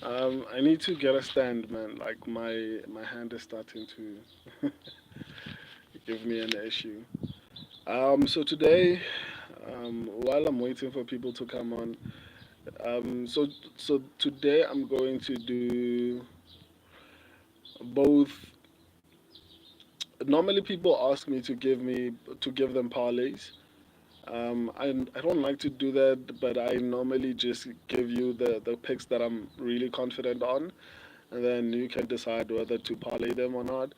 I need to get a stand, man. Like my hand is starting to give me an issue. So today, while I'm waiting for people to come on, so today I'm going to do both. Normally, people ask me to give them parlays. I don't like to do that, but I normally just give you the picks that I'm really confident on, and then you can decide whether to parlay them or not.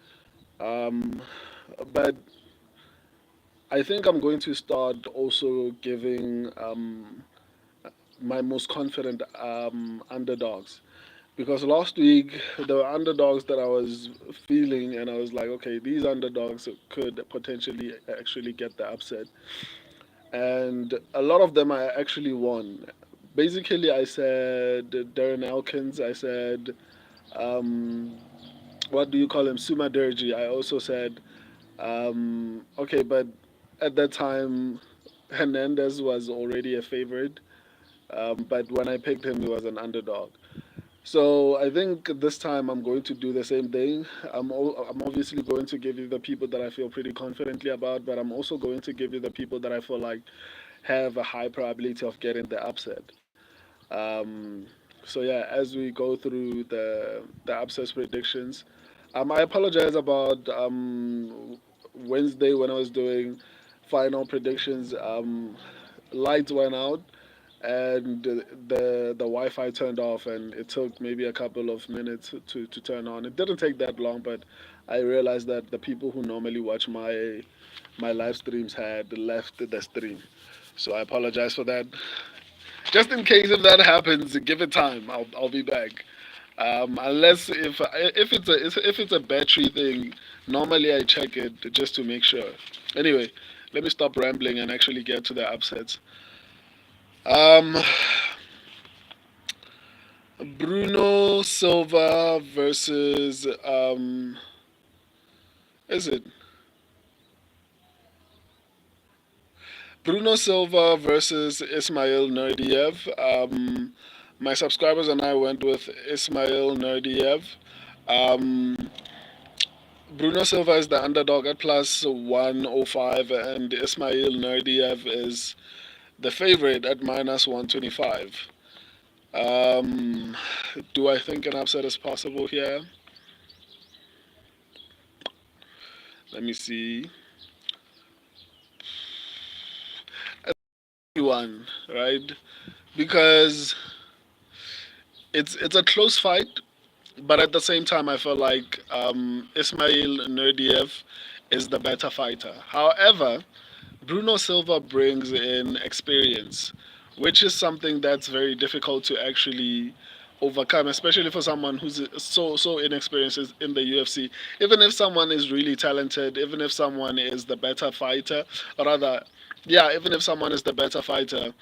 Um, but I think I'm going to start also giving my most confident underdogs. Because last week there were underdogs that I was feeling, and I was like, okay, these underdogs could potentially actually get the upset. And a lot of them I actually won. Basically, I said Darren Elkins, I said, um, what do you call him? Suma Durji. I also said, okay, but at that time, Hernandez was already a favorite. But when I picked him, he was an underdog. So I think this time I'm going to do the same thing. I'm obviously going to give you the people that I feel pretty confidently about, but I'm also going to give you the people that I feel like have a high probability of getting the upset. Um, so yeah, as we go through the upset predictions, I apologize about Wednesday when I was doing final predictions. Lights went out and the Wi-Fi turned off, and it took maybe a couple of minutes to turn on. It didn't take that long, but I realized that the people who normally watch my live streams had left the stream. So I apologize for that. Just in case if that happens, give it time. I'll be back. Unless if it's a battery thing, normally I check it just to make sure. Anyway, let me stop rambling and actually get to the upsets. Um, Bruno Silva versus is it Bruno Silva versus Ismail Nurdiev? My subscribers and I went with Ismail Nurdiev. Um, Bruno Silva is the underdog at plus 105, and Ismail Nurdiev is the favorite at minus 125. Um, do I think an upset is possible here? Let me see. One, right? Because it's a close fight, but at the same time, I feel like Ismail Nurdiev is the better fighter. However, Bruno Silva brings in experience, which is something that's very difficult to actually overcome, especially for someone who's so inexperienced in the UFC. Even if someone is really talented, even if someone is the better fighter, or rather, yeah, even if someone is the better fighter.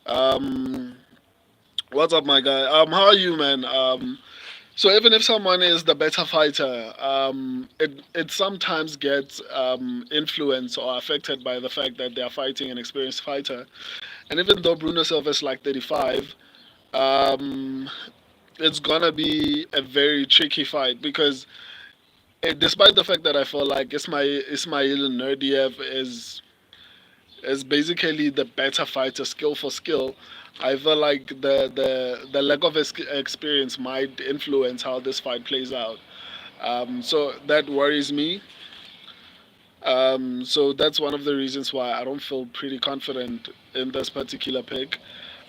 Um, what's up, my guy? How are you, man? So even if someone is the better fighter, it sometimes gets influenced or affected by the fact that they are fighting an experienced fighter. And even though Bruno Silva is like 35, um, it's gonna be a very tricky fight because despite the fact that I feel like Ismail Nurdiev is basically the better fighter, skill for skill. I feel like the lack of experience might influence how this fight plays out. So that worries me. So that's one of the reasons why I don't feel pretty confident in this particular pick.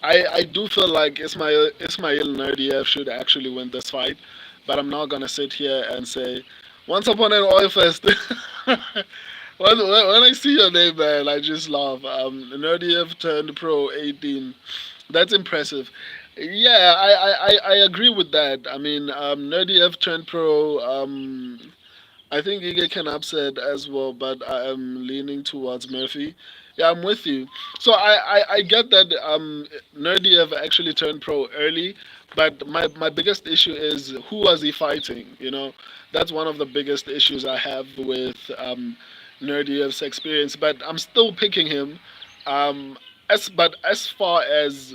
I do feel like Ismail Nurdiev should actually win this fight, but I'm not gonna sit here and say, once upon an oil fest. When I see your name, man, I just laugh. Nurdiev turned pro 18. That's impressive. Yeah, I agree with that. I mean, Nurdiev turned pro. I think Ige can upset as well, but I am leaning towards Murphy. Yeah, I'm with you. So I get that Nurdiev actually turned pro early, but my biggest issue is who was he fighting? That's one of the biggest issues I have with Nurdiev's experience. But I'm still picking him. But as far as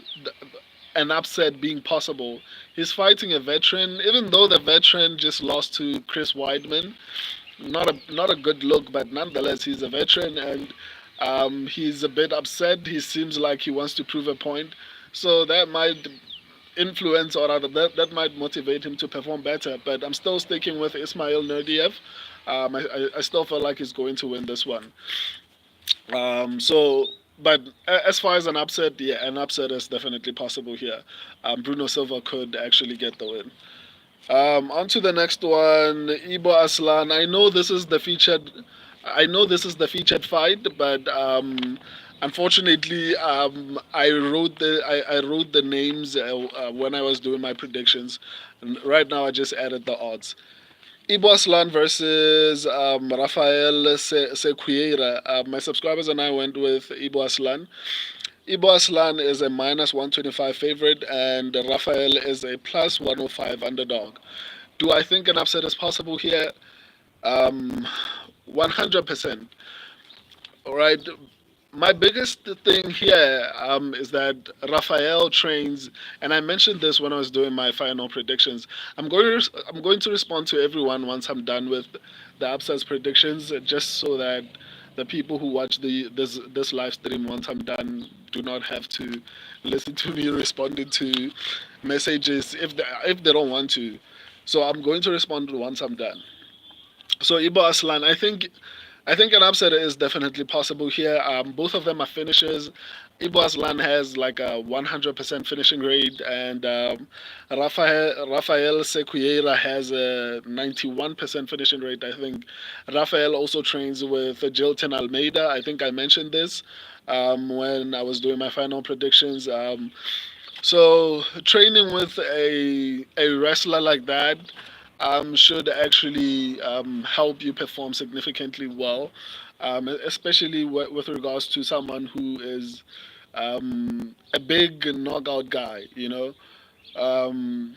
an upset being possible. He's fighting a veteran, even though the veteran just lost to Chris Weidman. Not a good look, but nonetheless, he's a veteran, and he's a bit upset. He seems like he wants to prove a point, so that might influence, or rather that might motivate him to perform better. But I'm still sticking with Ismail Nurdiev. I still feel like he's going to win this one. So, but as far as an upset, yeah, an upset is definitely possible here. Bruno Silva could actually get the win. On to the next one, Ibo Aslan. I know this is the featured fight, but unfortunately, I wrote the names when I was doing my predictions. And right now, I just added the odds. Ibo Aslan versus Rafael Sequeira. My subscribers and I went with Ibo Aslan. Ibo Aslan is a minus 125 favorite, and Rafael is a plus 105 underdog. Do I think an upset is possible here? Um, 100%. All right. My biggest thing here is that Rafael trains, and I mentioned this when I was doing my final predictions. I'm going to respond to everyone once I'm done with the upsets predictions, just so that the people who watch this live stream once I'm done do not have to listen to me responding to messages if they don't want to. So I'm going to respond once I'm done. So Ibo Aslan, I think an upset is definitely possible here. Both of them are finishers. Ibo Aslan has like a 100% finishing rate, and Rafael Sequeira has a 91% finishing rate. I think Rafael also trains with Jilton Almeida. I think I mentioned this when I was doing my final predictions. So training with a wrestler like that should actually help you perform significantly well, especially with regards to someone who is a big knockout guy. Um,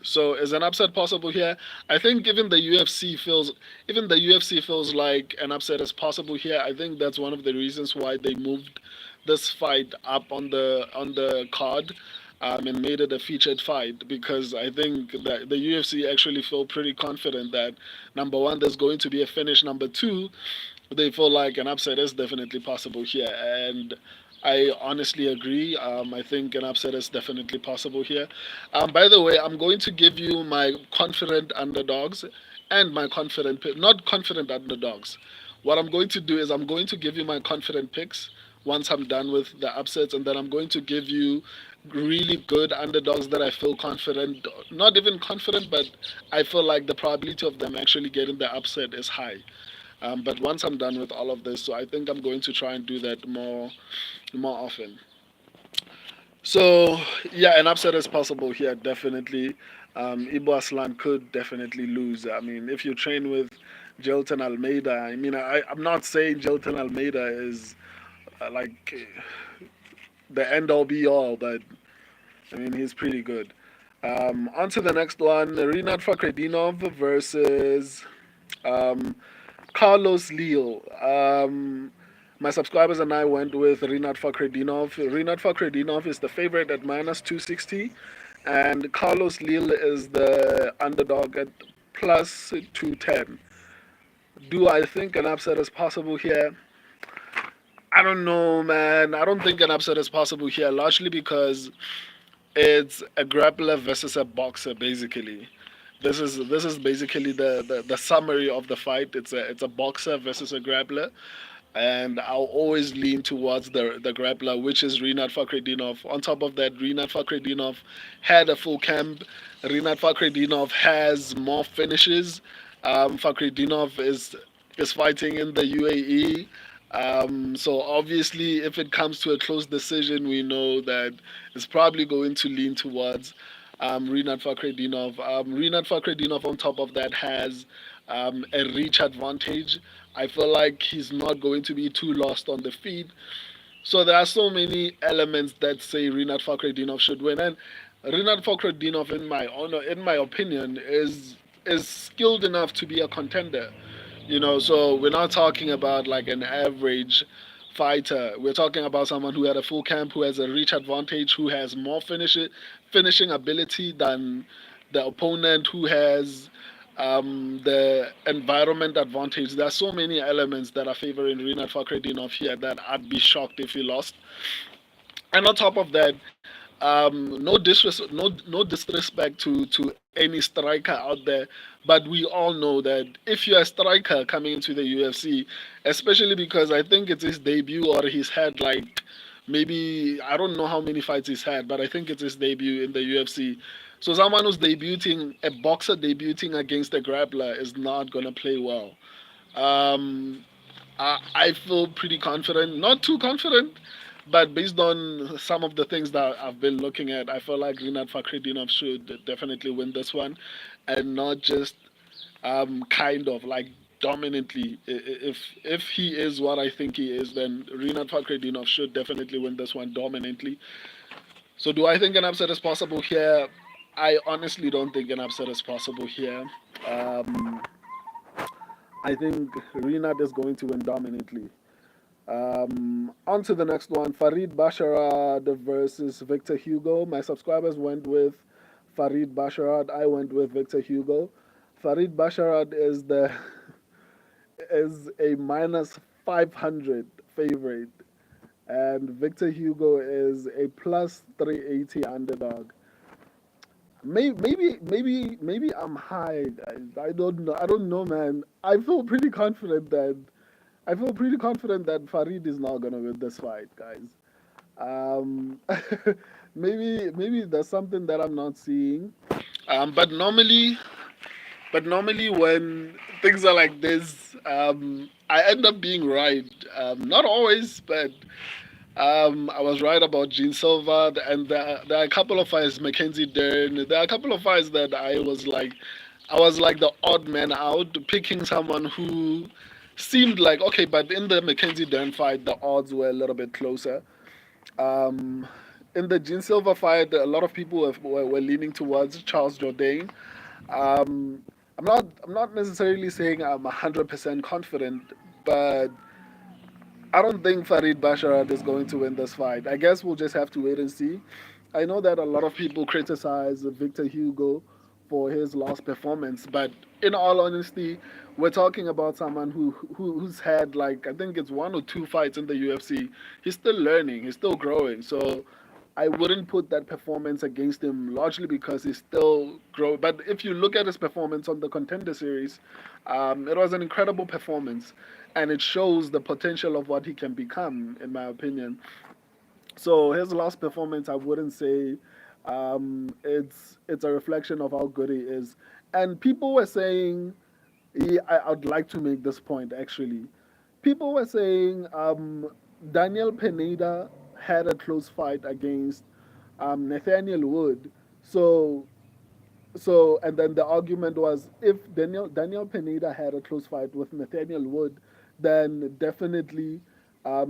so is an upset possible here? I think even the UFC feels like an upset is possible here. I think that's one of the reasons why they moved this fight up on the card, and made it a featured fight, because I think that the UFC actually feel pretty confident that number one, there's going to be a finish. Number two, they feel like an upset is definitely possible here, and I honestly agree. I think an upset is definitely possible here. By the way, I'm going to give you my confident underdogs and my not confident underdogs. What I'm going to do is I'm going to give you my confident picks once I'm done with the upsets, and then I'm going to give you really good underdogs that I feel confident, not even confident, but I feel like the probability of them actually getting the upset is high. But once I'm done with all of this, so I think I'm going to try and do that more often. So yeah, an upset is possible here, definitely. Ibo Aslan could definitely lose. I mean, if you train with Jilton Almeida, I mean, I'm not saying Jilton Almeida is like the end all be all, but I mean, he's pretty good. On to the next one, Rinat Fakhretdinov versus um, Carlos Leal. My subscribers and I went with Rinat Fakhretdinov. Rinat Fakhretdinov is the favorite at minus 260, and Carlos Leal is the underdog at plus 210. Do I think an upset is possible here? I don't know, man. I don't think an upset is possible here, largely because it's a grappler versus a boxer, basically. This is basically the summary of the fight. It's a boxer versus a grappler, and I'll always lean towards the grappler, which is Rinat Fakhretdinov. On top of that, Rinat Fakhretdinov had a full camp. Rinat Fakhretdinov has more finishes. Fakhretdinov is fighting in the UAE. So obviously, if it comes to a close decision, we know that it's probably going to lean towards Rinat Fakhretdinov. Rinat Fakhretdinov, on top of that, has a reach advantage. I feel like he's not going to be too lost on the feet. So there are so many elements that say Rinat Fakhretdinov should win, and Rinat Fakhretdinov, in my opinion, is skilled enough to be a contender. So we're not talking about like an average fighter. We're talking about someone who had a full camp, who has a reach advantage, who has more finishing ability than the opponent, who has the environment advantage. There are so many elements that are favoring Rinat Fakhretdinov here that I'd be shocked if he lost. And on top of that, no disrespect to any striker out there, but we all know that if you're a striker coming into the UFC, especially because I think it's his debut or he's had like maybe I don't know how many fights he's had, but I think it's his debut in the UFC. So someone who's debuting, a boxer debuting against a grappler is not gonna play well. Um, I feel pretty confident, not too confident, but based on some of the things that I've been looking at, I feel like Rinat Fakhretdinov should definitely win this one, and not just kind of like dominantly. If he is what I think he is, then Rinat Fakhretdinov should definitely win this one dominantly. So do I think an upset is possible here? I honestly don't think an upset is possible here. Um, I think Rinat is going to win dominantly. On to the next one, Farid Basharad versus Victor Hugo. My subscribers went with Farid Basharad. I went with Victor Hugo. Farid Basharad is the is a minus 500 favorite, and Victor Hugo is a plus 380 underdog. Maybe I'm high, guys. I don't know. I don't know, man. I feel pretty confident that Farid is not gonna win this fight, guys. Um, maybe there's something that I'm not seeing. Um, but normally, but normally when things are like this, I end up being right. Not always, but I was right about Gene Silva, and there are a couple of fights, Mackenzie Dern. There are a couple of fights that I was like the odd man out, picking someone who seemed like okay, but in the Mackenzie Dern fight, the odds were a little bit closer. Um, in the Gene Silva fight, a lot of people were leaning towards Charles Jourdain. Um, I'm not necessarily saying I'm 100% confident, but I don't think Farid Basharat is going to win this fight. I guess we'll just have to wait and see. I know that a lot of people criticize Victor Hugo for his last performance, but in all honesty, we're talking about someone who's had like I think it's one or two fights in the UFC. He's still learning, he's still growing. So I wouldn't put that performance against him largely because he's still growing. But if you look at his performance on the Contender Series, it was an incredible performance, and it shows the potential of what he can become, in my opinion. So his last performance, I wouldn't say it's a reflection of how good he is. And people were saying, I'd like to make this point actually. People were saying Daniel Pineda had a close fight against Nathaniel Wood. So and then the argument was if Daniel Pineda had a close fight with Nathaniel Wood, then definitely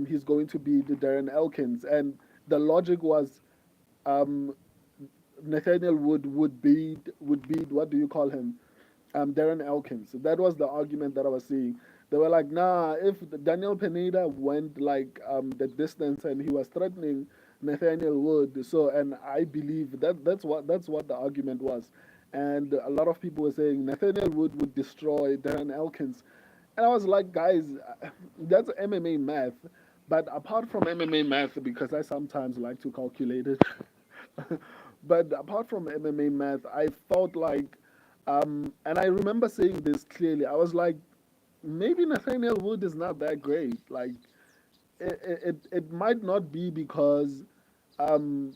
he's going to be the Darren Elkins. And the logic was um, Nathaniel Wood would beat what do you call him? Darren Elkins. So that was the argument that I was seeing. They were like, nah, if Daniel Pineda went like the distance and he was threatening Nathaniel Wood, so and I believe that that's what the argument was. And a lot of people were saying Nathaniel Wood would destroy Darren Elkins. And I was like, guys, that's MMA math. But apart from MMA math, because I sometimes like to calculate it, but apart from MMA math, I felt like, and I remember saying this clearly. I was like, maybe Nathaniel Wood is not that great. Like, it might not be because um,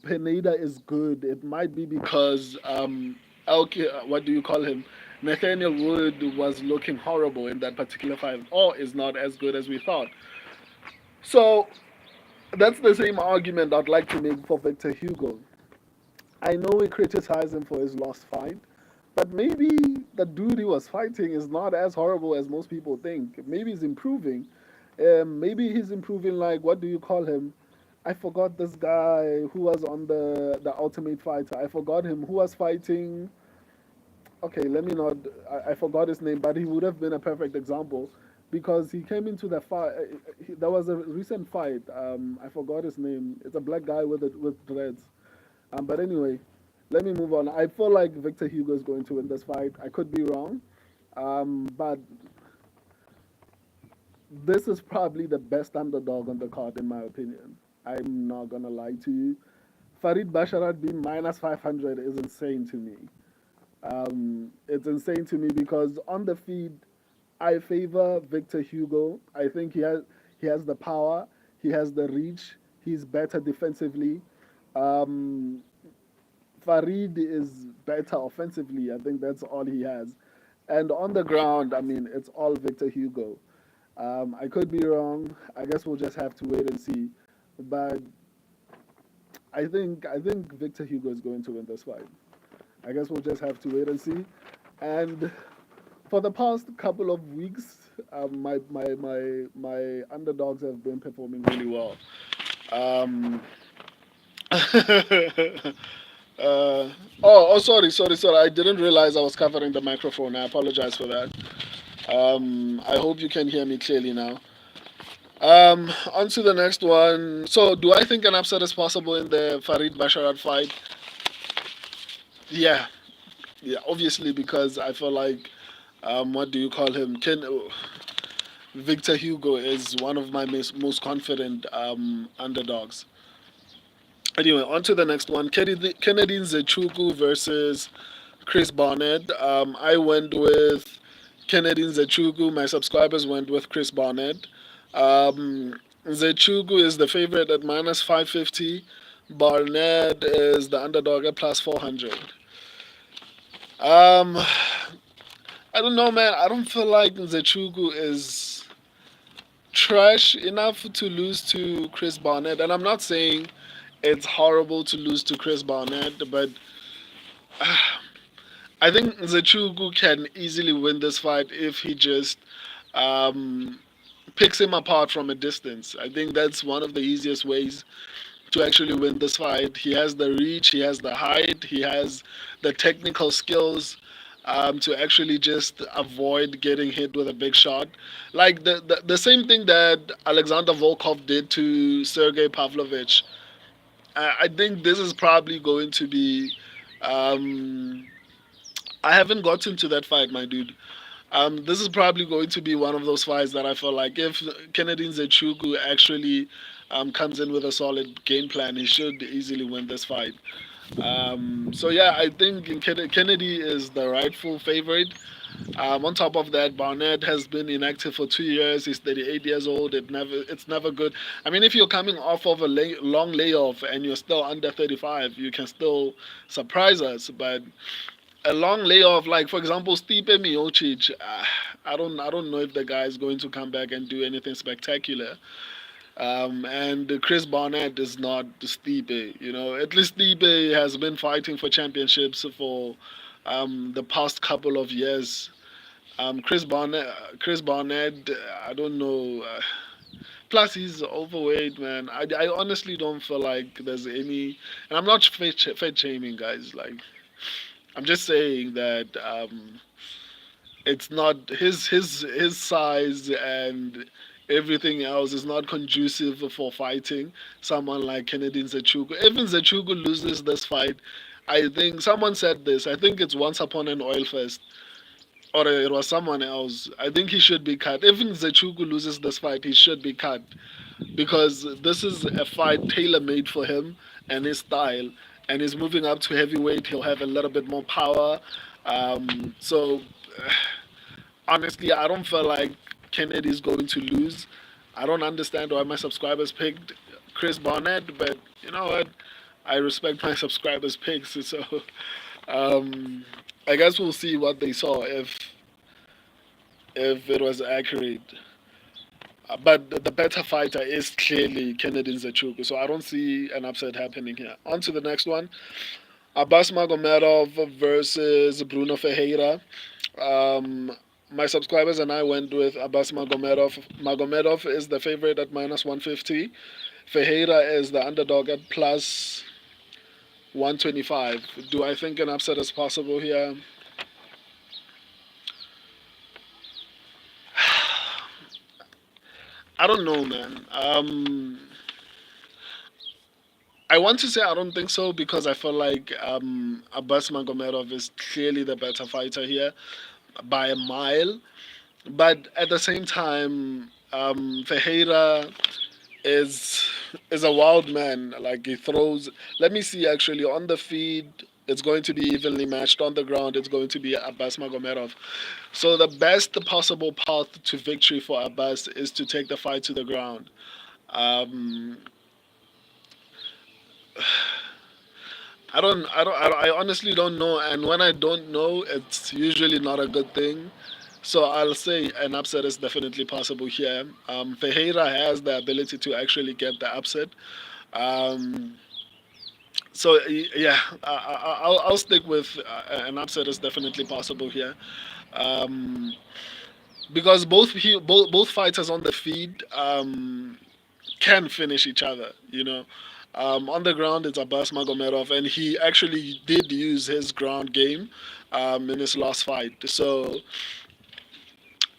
Pineda is good. It might be because what do you call him? Nathaniel Wood was looking horrible in that particular fight, or is not as good as we thought. So that's the same argument I'd like to make for Victor Hugo. I know we criticize him for his last fight, but maybe the dude he was fighting is not as horrible as most people think. Maybe he's improving. Maybe he's improving like what do you call him? I forgot this guy who was on the Ultimate Fighter. I forgot him. Who was fighting? Okay, let me not. I forgot his name, but he would have been a perfect example. because he came into the fight. There was a recent fight. I forgot his name. It's a black guy with dreads. But anyway, let me move on. I feel like Victor Hugo is going to win this fight. I could be wrong, but this is probably the best underdog on the card in my opinion. I'm not gonna lie to you. Farid Basharat being minus 500 is insane to me. It's insane to me because on the feed, I favor Victor Hugo. I think he has the power, he has the reach, he's better defensively. Um, Farid is better offensively. I think that's all he has. And on the ground, I mean, it's all Victor Hugo. I could be wrong. I guess we'll just have to wait and see. But I think Victor Hugo is going to win this fight. I guess we'll just have to wait and see. And for the past couple of weeks, my underdogs have been performing really well. Um, sorry. I didn't realize I was covering the microphone. I apologize for that. I hope you can hear me clearly now. On to the next one. So, do I think an upset is possible in the Farid Basharat fight? Yeah, yeah, obviously because I feel like, what do you call him? Victor Hugo is one of my most confident underdogs. Anyway, on to the next one. Kennedy Nzechuku versus Chris Barnett. I went with Kennedy Nzechuku. My subscribers went with Chris Barnett. Nzechuku is the favorite at minus 550. Barnett is the underdog at plus 400. Um, I don't know, man. I don't feel like Nzechuku is trash enough to lose to Chris Barnett. And I'm not saying it's horrible to lose to Chris Barnett, but I think Nzechuku can easily win this fight if he just um, picks him apart from a distance. I think that's one of the easiest ways to actually win this fight. He has the reach, he has the height, he has the technical skills to actually just avoid getting hit with a big shot. Like the same thing that Alexander Volkov did to Sergey Pavlovich. I think this is probably going to be. Um, I haven't gotten to that fight, my dude. This is probably going to be one of those fights that I feel like if Kennedy Nzechuku actually comes in with a solid game plan, he should easily win this fight. So yeah, I think Kennedy is the rightful favorite. On top of that, Barnett has been inactive for 2 years. He's 38 years old. It's never good. I mean, if you're coming off of a long layoff and you're still under 35, you can still surprise us. But a long layoff, like for example, Stipe Miocic, I don't know if the guy is going to come back and do anything spectacular. And Chris Barnett is not Stipe. At least Stipe has been fighting for championships for the past couple of years. Chris Barnett, I don't know. Plus, he's overweight, man. I honestly don't feel like there's any. And I'm not fat shaming, guys. Like, I'm just saying that it's not his size and everything else is not conducive for fighting someone like Kennedy Nzechuku. Even Nzechuku loses this fight, I think someone said this. I think it's once upon an oil fest, or it was someone else. I think he should be cut. If Nzechuku loses this fight, he should be cut because this is a fight tailor made for him and his style. And he's moving up to heavyweight. He'll have a little bit more power. So honestly, I don't feel like Kennedy's going to lose. I don't understand why my subscribers picked Chris Barnett, but you know what? I respect my subscribers' picks. So um, I guess we'll see what they saw if it was accurate. But the better fighter is clearly Kennedy Nzechuku, so I don't see an upset happening here. On to the next one. Abbas Magomedov versus Bruno Ferreira. Um, my subscribers and I went with Abbas Magomedov. Magomedov is the favorite at minus 150. Ferreira is the underdog at plus 125. Do I think an upset is possible here? I don't know, man. I want to say I don't think so because I feel like Abbas Magomedov is clearly the better fighter here by a mile. But at the same time, Ferreira is is a wild man. Like he throws. Let me see. Actually, on the feed, it's going to be evenly matched. On the ground, it's going to be Abbas Magomedov. So the best possible path to victory for Abbas is to take the fight to the ground. Um, I honestly don't know, and when I don't know, it's usually not a good thing. So I'll say an upset is definitely possible here. Ferreira has the ability to actually get the upset. Um, yeah, I'll stick with an upset is definitely possible here. Um, because both fighters on the feed can finish each other. On the ground, it's Abbas Magomedov, and he actually did use his ground game in his last fight. So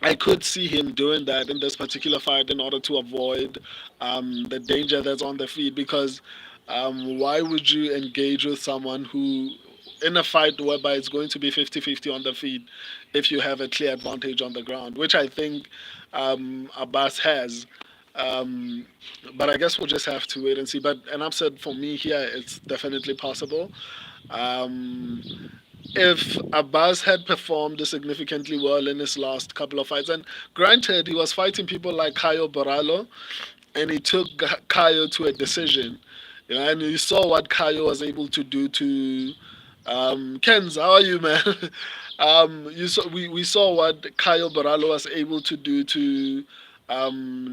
I could see him doing that in this particular fight in order to avoid the danger that's on the feet. Because why would you engage with someone who, in a fight whereby it's going to be 50-50 on the feet, if you have a clear advantage on the ground, which I think Abbas has. Um, but I guess we'll just have to wait and see. But an upset for me here, it's definitely possible. Um, if Abbas had performed significantly well in his last couple of fights, and granted, he was fighting people like Caio Borralho, and he took Caio to a decision. And you saw what Caio was able to do to Kenz. How are you, man? We saw what Caio Borralho was able to do to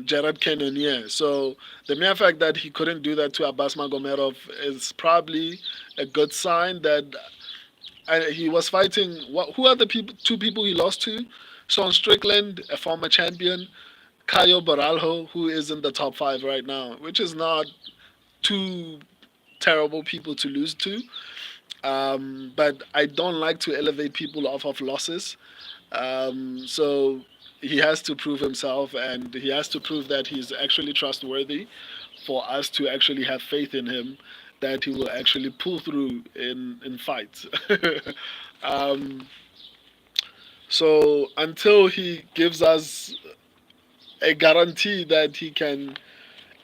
Gerard Cannonier. So the mere fact that he couldn't do that to Abbas Magomedov is probably a good sign that he was fighting. Who are the two people he lost to? Sean Strickland, a former champion, Caio Borralho, who is in the top five right now, which is not two terrible people to lose to. But I don't like to elevate people off of losses. So he has to prove himself, and he has to prove that he's actually trustworthy for us to actually have faith in him that he will actually pull through in fights. um, so until he gives us a guarantee that he can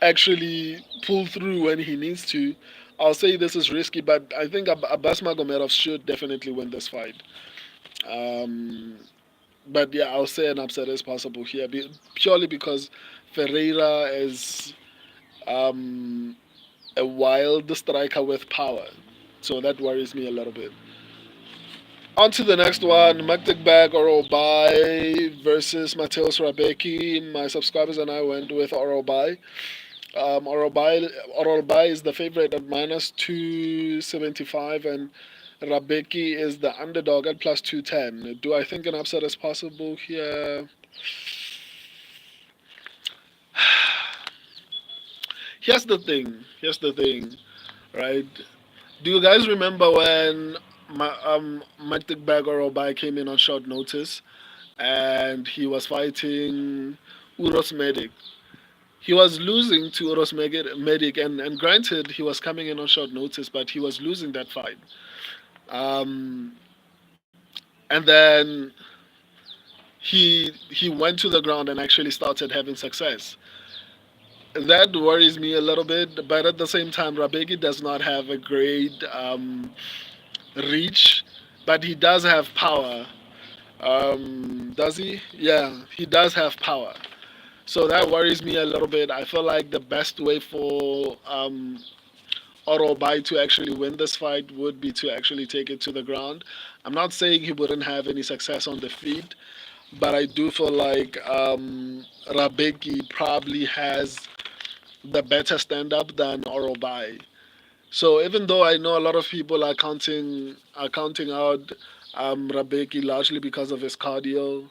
actually pull through when he needs to, I'll say this is risky, but I think Abbas Magomedov should definitely win this fight. Um, but yeah, I'll say an upset is possible here, purely because Ferreira is um, a wild striker with power. So that worries me a little bit. On to the next one, Magdeburg Orobai versus Mateus Rabeki. My subscribers and I went with Orobai. Orobai is the favorite at minus 275, and Rabeki is the underdog at plus 210. Do I think an upset is possible here? Here's the thing, right? Do you guys remember when Magdeburg Orobai came in on short notice and he was fighting Uros Medic? He was losing to Uros Medic, and granted, he was coming in on short notice, but he was losing that fight. Um, and then he went to the ground and actually started having success. That worries me a little bit, but at the same time, Rabegi does not have a great reach, but he does have power. Does he? Yeah, he does have power. So that worries me a little bit. I feel like the best way for Orobai to actually win this fight would be to actually take it to the ground. I'm not saying he wouldn't have any success on the feet, but I do feel like Rabeki probably has the better stand up than Orobai. So even though I know a lot of people are counting out Rabeki largely because of his cardio,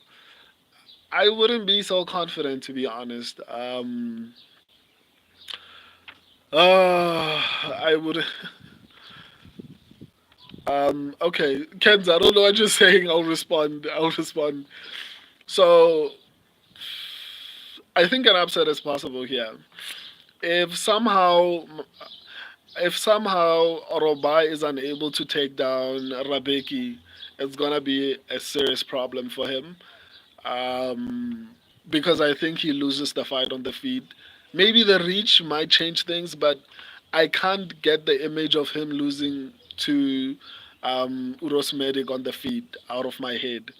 I wouldn't be so confident to be honest. I would. Okay, Kenz, I don't know what you're saying. I'll respond. So I think an upset is possible here. If somehow if somehow Orobai is unable to take down Rabeki, it's gonna be a serious problem for him. Um, because I think he loses the fight on the feet. Maybe the reach might change things, but I can't get the image of him losing to Uros Medic on the feet out of my head.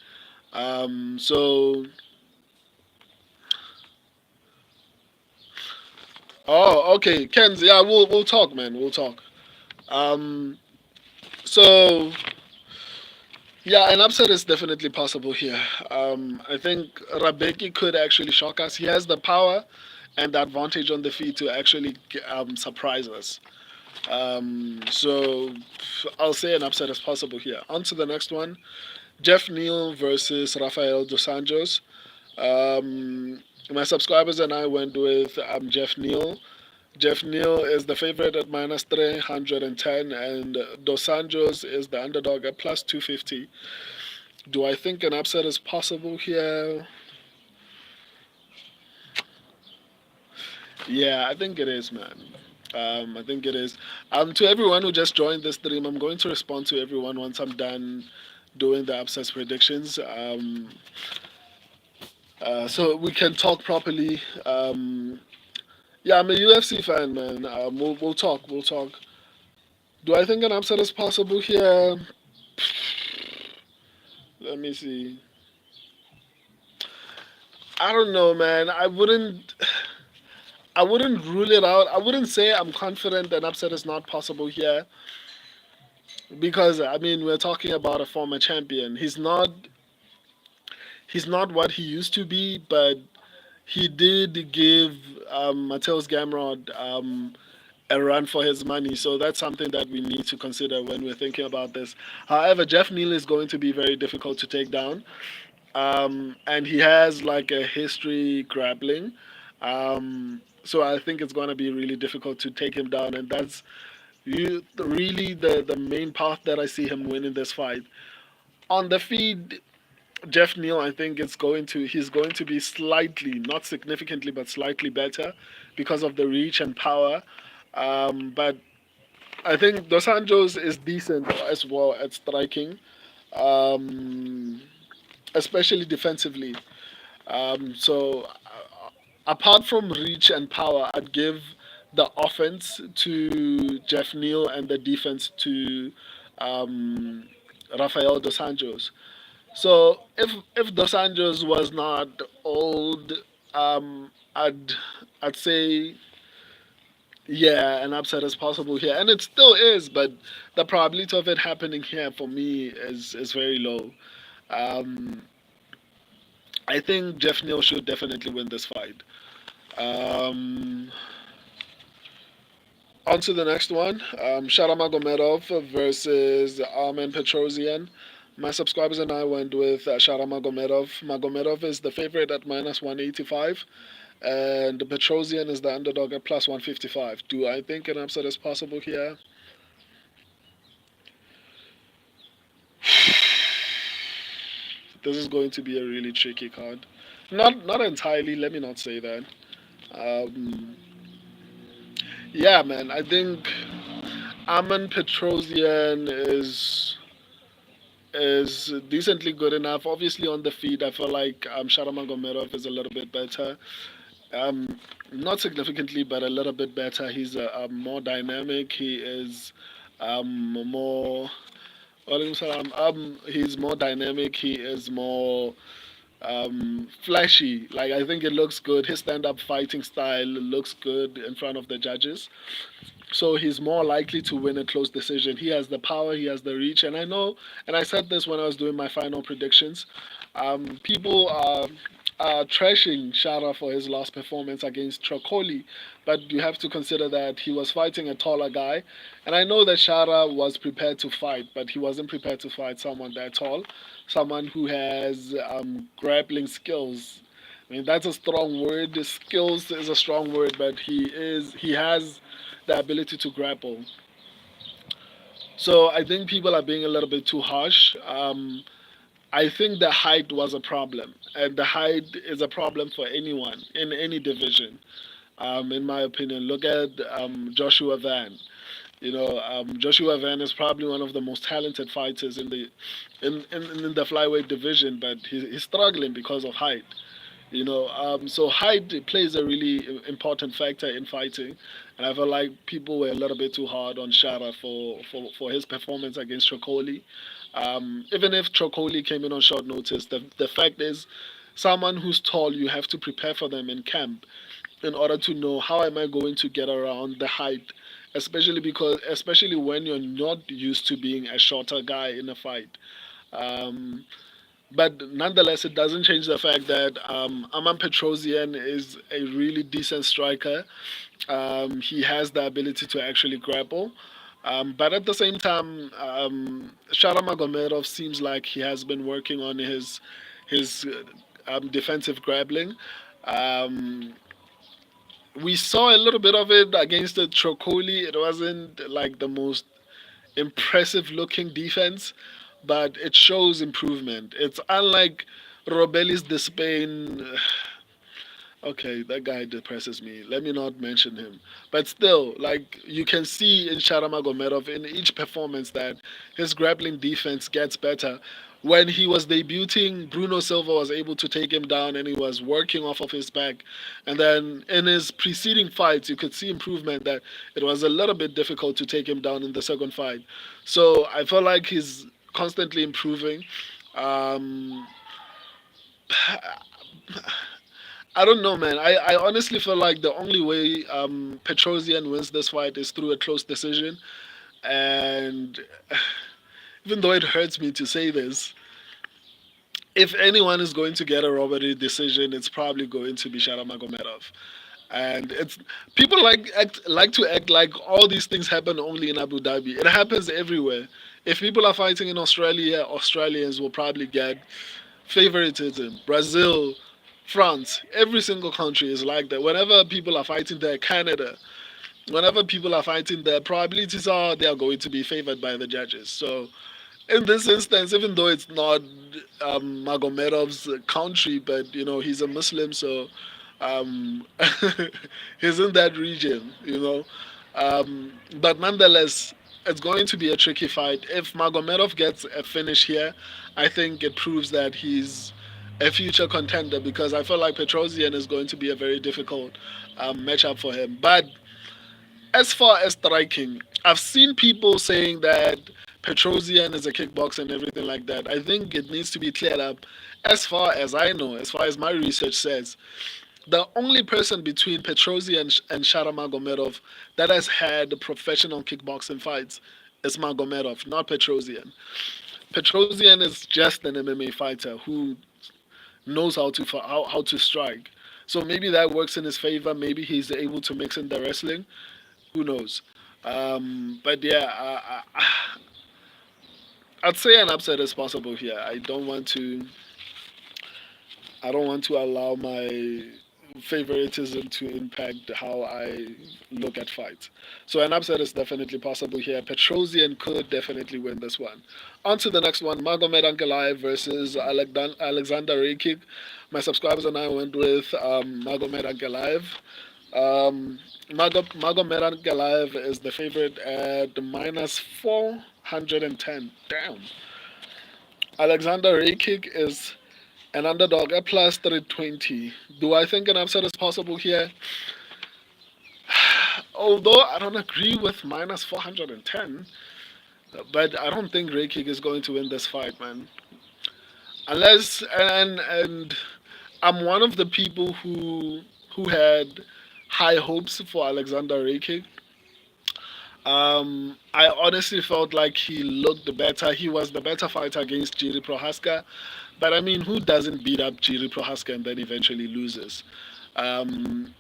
So, oh, okay, Ken's, yeah, we'll talk, man, we'll talk. Um, so yeah, an upset is definitely possible here. I think Rabeki could actually shock us. He has the power and the advantage on the feet to actually surprise us. So I'll say an upset is possible here. On to the next one. Jeff Neal versus Rafael dos Anjos. My subscribers and I went with Jeff Neal. Jeff Neal is the favorite at minus 310, and Dos Anjos is the underdog at plus 250. Do I think an upset is possible here? Yeah, I think it is, man. I think it is. To everyone who just joined this stream, I'm going to respond to everyone once I'm done doing the upsets predictions. So we can talk properly. Yeah, I'm a UFC fan, man. We'll talk. We'll talk. Do I think an upset is possible here? Let me see. I don't know, man. I wouldn't rule it out. I wouldn't say I'm confident an upset is not possible here because I mean we're talking about a former champion. He's not what he used to be, but he did give Mateus Gamrod a run for his money. So that's something that we need to consider when we're thinking about this. However, Jeff Neal is going to be very difficult to take down. And he has like a history grappling. So I think it's going to be really difficult to take him down, and that's really the main path that I see him winning this fight. On the feed, Jeff Neal, I think he's going to be slightly, not significantly, but slightly better because of the reach and power. But I think Dos Anjos is decent as well at striking, um, especially defensively. So apart from reach and power, I'd give the offense to Jeff Neal and the defense to um, Rafael dos Anjos. So if dos Anjos was not old, I'd say yeah, an upset is possible here, and it still is, but the probability of it happening here for me is very low. Um, I think Jeff Neal should definitely win this fight. Um, On to the next one. Sharamagomedov versus Armen Petrosian. My subscribers and I went with Sharamagomedov. Magomedov is the favorite at minus 185, and Petrosian is the underdog at plus 155. Do I think an upset is possible here? This is going to be a really tricky card. Not entirely. Let me not say that. Um, yeah, man. I think Armen Petrosian is decently good enough. Obviously, on the feet, I feel like Sharamagomedov is a little bit better. Um, Not significantly, but a little bit better. He's more dynamic. He is more. He's more dynamic. He is more flashy. Like I think it looks good. His stand-up fighting style looks good in front of the judges. So he's more likely to win a close decision. He has the power, he has the reach, and I know. And I said this when I was doing my final predictions. People are trashing Shara for his last performance against Trocoli, but you have to consider that he was fighting a taller guy, and I know that Shara was prepared to fight, but he wasn't prepared to fight someone that tall, someone who has grappling skills. I mean that's a strong word. Skills is a strong word, but he has the ability to grapple. So I think people are being a little bit too harsh. I think the height was a problem, and the height is a problem for anyone in any division. In my opinion, look at Joshua Van. Joshua Van is probably one of the most talented fighters in the flyweight division, but he's struggling because of height. So height plays a really important factor in fighting, and I feel like people were a little bit too hard on Shara for his performance against Chokoli. Even if Chokoli came in on short notice, the fact is, someone who's tall, you have to prepare for them in camp in order to know how am I going to get around the height, especially when you're not used to being a shorter guy in a fight. Um, but nonetheless, it doesn't change the fact that Aman Petrosian is a really decent striker. He has the ability to actually grapple. But at the same time, Shara Magomedov seems like he has been working on his defensive grappling. Um, we saw a little bit of it against the Trocoli. It wasn't like the most impressive looking defense, but it shows improvement. It's unlike Robelis de Spain. Okay, that guy depresses me. Let me not mention him. But still, like you can see in Sharamagomedov in each performance that his grappling defense gets better. When he was debuting, Bruno Silva was able to take him down and he was working off of his back. And then in his preceding fights, you could see improvement that it was a little bit difficult to take him down in the second fight. So I feel like he's constantly improving. Um, I don't know, man. I honestly feel like the only way Petrosian wins this fight is through a close decision. And even though it hurts me to say this, if anyone is going to get a robbery decision, it's probably going to be Sharamagomedov. And it's people like to act like all these things happen only in Abu Dhabi. It happens everywhere. If people are fighting in Australia, Australians will probably get favoritism. Brazil, France, every single country is like that. Whenever people are fighting there, Canada, whenever people are fighting there, probabilities are they are going to be favored by the judges. So in this instance, even though it's not Magomedov's country, but he's a Muslim, so um, he's in that region. But nonetheless, it's going to be a tricky fight. If Magomedov gets a finish here, I think it proves that he's a future contender because I feel like Petrosian is going to be a very difficult matchup for him. But as far as striking, I've seen people saying that Petrosian is a kickboxer and everything like that. I think it needs to be cleared up. As far as I know, as far as my research says, the only person between Petrosian and Shara Magomedov that has had professional kickboxing fights is Magomedov, not Petrosian. Petrosian is just an MMA fighter who knows how to strike. So maybe that works in his favor. Maybe he's able to mix in the wrestling. Who knows? But yeah, I'd say an upset is possible here. I don't want to allow my favoritism to impact how I look at fights. So an upset is definitely possible here. Petrosian could definitely win this one. On to the next one, Magomed Ankalaev versus Alexander Rakik. My subscribers and I went with Magomed Ankalaev. Magomed Ankalaev is the favorite at minus 410. Damn. Alexander Rakik is an underdog at plus 320. Do I think an upset is possible here? Although I don't agree with minus 410, but I don't think Rakik is going to win this fight, man. Unless and I'm one of the people who had high hopes for Alexander Rakik. I honestly felt like he looked better. He was the better fighter against Jiri Prohaska. But I mean, who doesn't beat up Jiri Prohaska and then eventually loses? Um,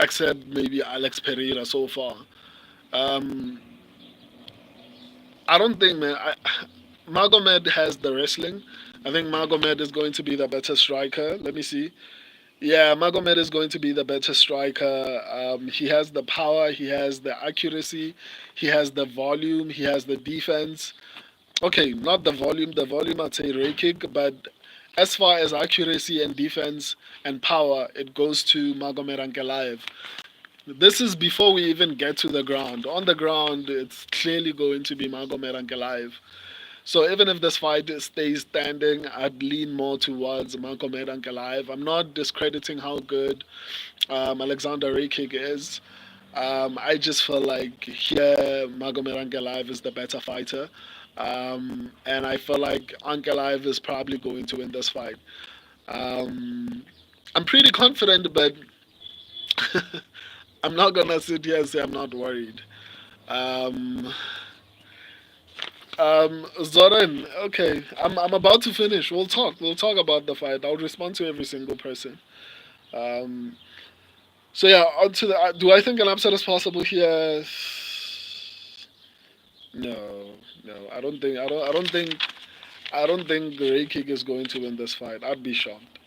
Except maybe Alex Pereira so far. Um, I don't think, man. Magomed has the wrestling. I think Magomed is going to be the better striker. Let me see. Yeah, Magomed is going to be the better striker. He has the power, he has the accuracy, he has the volume, he has the defense. Okay, not the volume. The volume I'd say Ray kick, but as far as accuracy and defense and power, it goes to Magomed Ankalaev. This is before we even get to the ground. On the ground, it's clearly going to be Magomed Ankalaev. So even if this fight stays standing, I'd lean more towards Magomed Ankalaev. I'm not discrediting how good Alexander Rakik is. I just feel like here Magomed Ankalaev is the better fighter. And I feel like Ankalaev is probably going to win this fight. Um, I'm pretty confident, but I'm not gonna sit here and say I'm not worried. Um, Zoran, okay, I'm about to finish. We'll talk. We'll talk about the fight. I'll respond to every single person. Um, so yeah, on to the. Do I think an upset is possible here? No, no. I don't think. I don't. I don't think. I don't think Ray Kick is going to win this fight. I'd be shocked.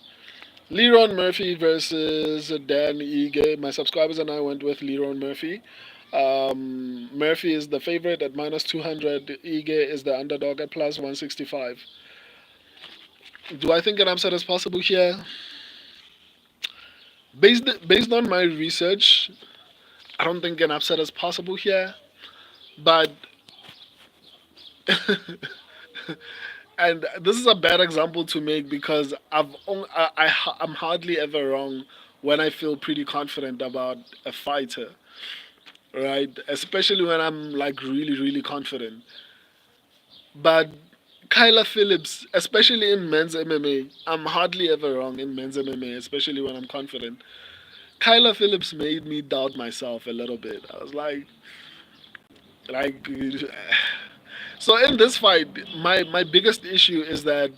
Leron Murphy versus Dan Ige. My subscribers and I went with Leron Murphy. Murphy is the favorite at minus 200. Ige is the underdog at plus 165. Do I think an upset is possible here? Based on my research, I don't think an upset is possible here. But and this is a bad example to make because I'm hardly ever wrong when I feel pretty confident about a fighter, right? Especially when I'm like really really confident. But Kyla Phillips, especially in men's MMA, I'm hardly ever wrong in men's MMA, especially when I'm confident. Kyla Phillips made me doubt myself a little bit. I was like, so in this fight, my biggest issue is that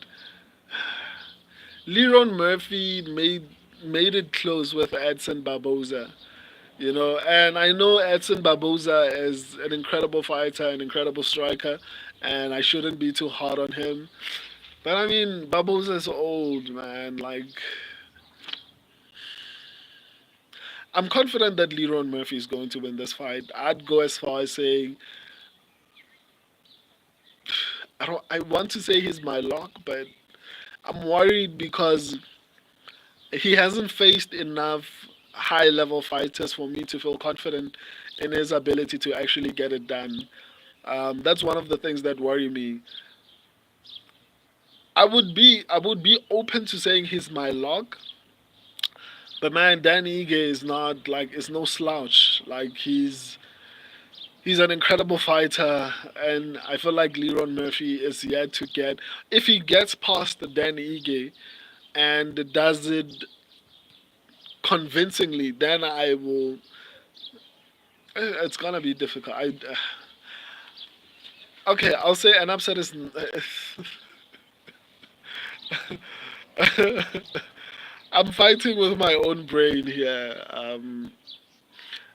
Leron Murphy made it close with Edson Barboza. And I know Edson Barboza is an incredible fighter, an incredible striker, and I shouldn't be too hard on him. But I mean, Barboza is old, man. Like, I'm confident that Leron Murphy is going to win this fight. I'd go as far as saying I want to say he's my lock, but I'm worried because he hasn't faced enough high level fighters for me to feel confident in his ability to actually get it done. That's one of the things that worry me. I would be open to saying he's my lock, but man, Dan Ige is not like is no slouch. Like he's an incredible fighter, and I feel like Leron Murphy is yet to get. If he gets past Dan Ige and does it convincingly, then I will. It's gonna be difficult. Okay, I'll say an upset is. I'm fighting with my own brain here,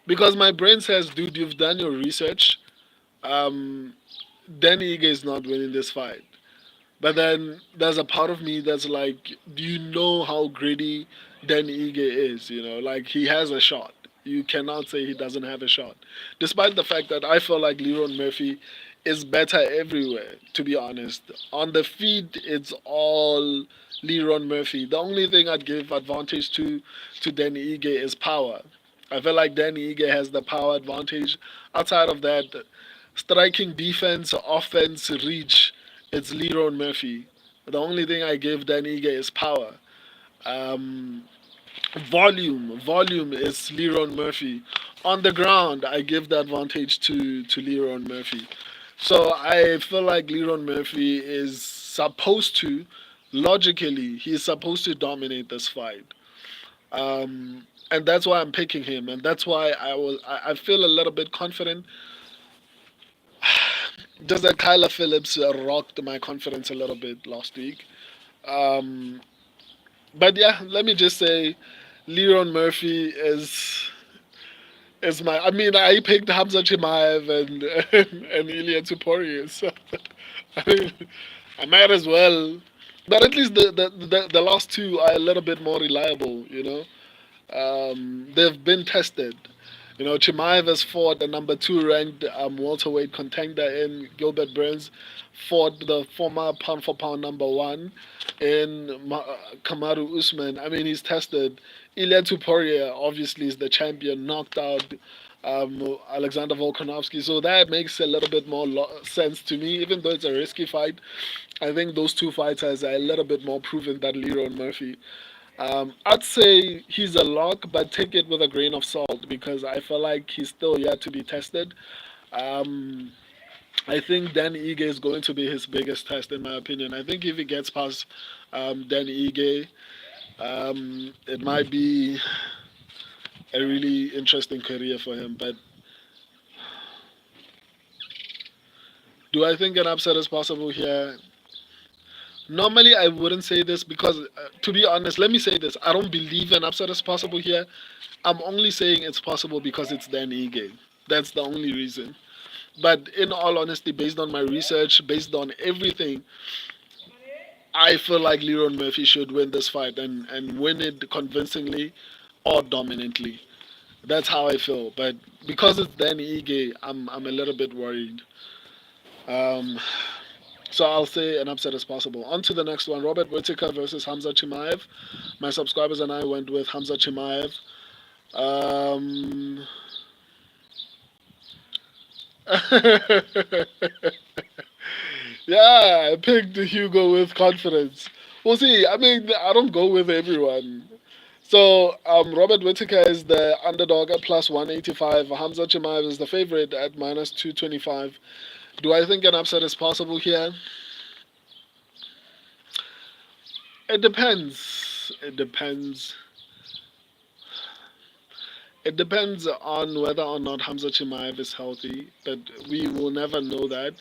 because my brain says, "Dude, you've done your research. Um, Danny Ige is not winning this fight." But then there's a part of me that's like, do you know how gritty Dan Ige is? Like he has a shot. You cannot say he doesn't have a shot. Despite the fact that I feel like Leron Murphy is better everywhere, to be honest. On the feet, it's all Leron Murphy. The only thing I'd give advantage to Danny Ige is power. I feel like Danny Ige has the power advantage. Outside of that, striking, defense, offense, reach, it's Leron Murphy. The only thing I give Danny Ige is power. Um, volume is Leron Murphy. On the ground, I give the advantage to Leron Murphy. So I feel like Leron Murphy is supposed to, logically, he's supposed to dominate this fight. And that's why I'm picking him, and that's why I feel a little bit confident. Just that Kyla Phillips rocked my confidence a little bit last week. Um, but yeah, let me just say, Leron Murphy is my. I mean, I picked Hamza Chimaev and Ilya Tuporia, so I mean, I might as well. But at least the last two are a little bit more reliable. They've been tested. Chimaev has fought the number two ranked welterweight contender in Gilbert Burns, fought the former pound for pound number one in Kamaru Usman. I mean, he's tested. Ilya Tuporia obviously is the champion, knocked out Alexander Volkanovski. So that makes a little bit more sense to me, even though it's a risky fight. I think those two fighters are a little bit more proven than Leron Murphy. I'd say he's a lock, but take it with a grain of salt because I feel like he's still yet to be tested. Um, I think Dan Ige is going to be his biggest test, in my opinion. I think if he gets past Dan Ige, it might be a really interesting career for him. But do I think an upset is possible here? Normally, I wouldn't say this because, to be honest, let me say this. I don't believe an upset is possible here. I'm only saying it's possible because it's Dan Ige. That's the only reason. But in all honesty, based on my research, based on everything, I feel like Leron Murphy should win this fight and win it convincingly or dominantly. That's how I feel. But because it's Dan Ige, I'm a little bit worried. Um, so I'll say an upset is possible. On to the next one. Robert Whittaker versus Hamza Chimaev. My subscribers and I went with Hamza Chimaev. Um, yeah, I picked Hugo with confidence. We'll see. I mean, I don't go with everyone. So, Robert Whittaker is the underdog at plus 185. Hamza Chimaev is the favorite at minus 225. Do I think an upset is possible here? It depends. It depends on whether or not Hamza Chimaev is healthy, but we will never know that.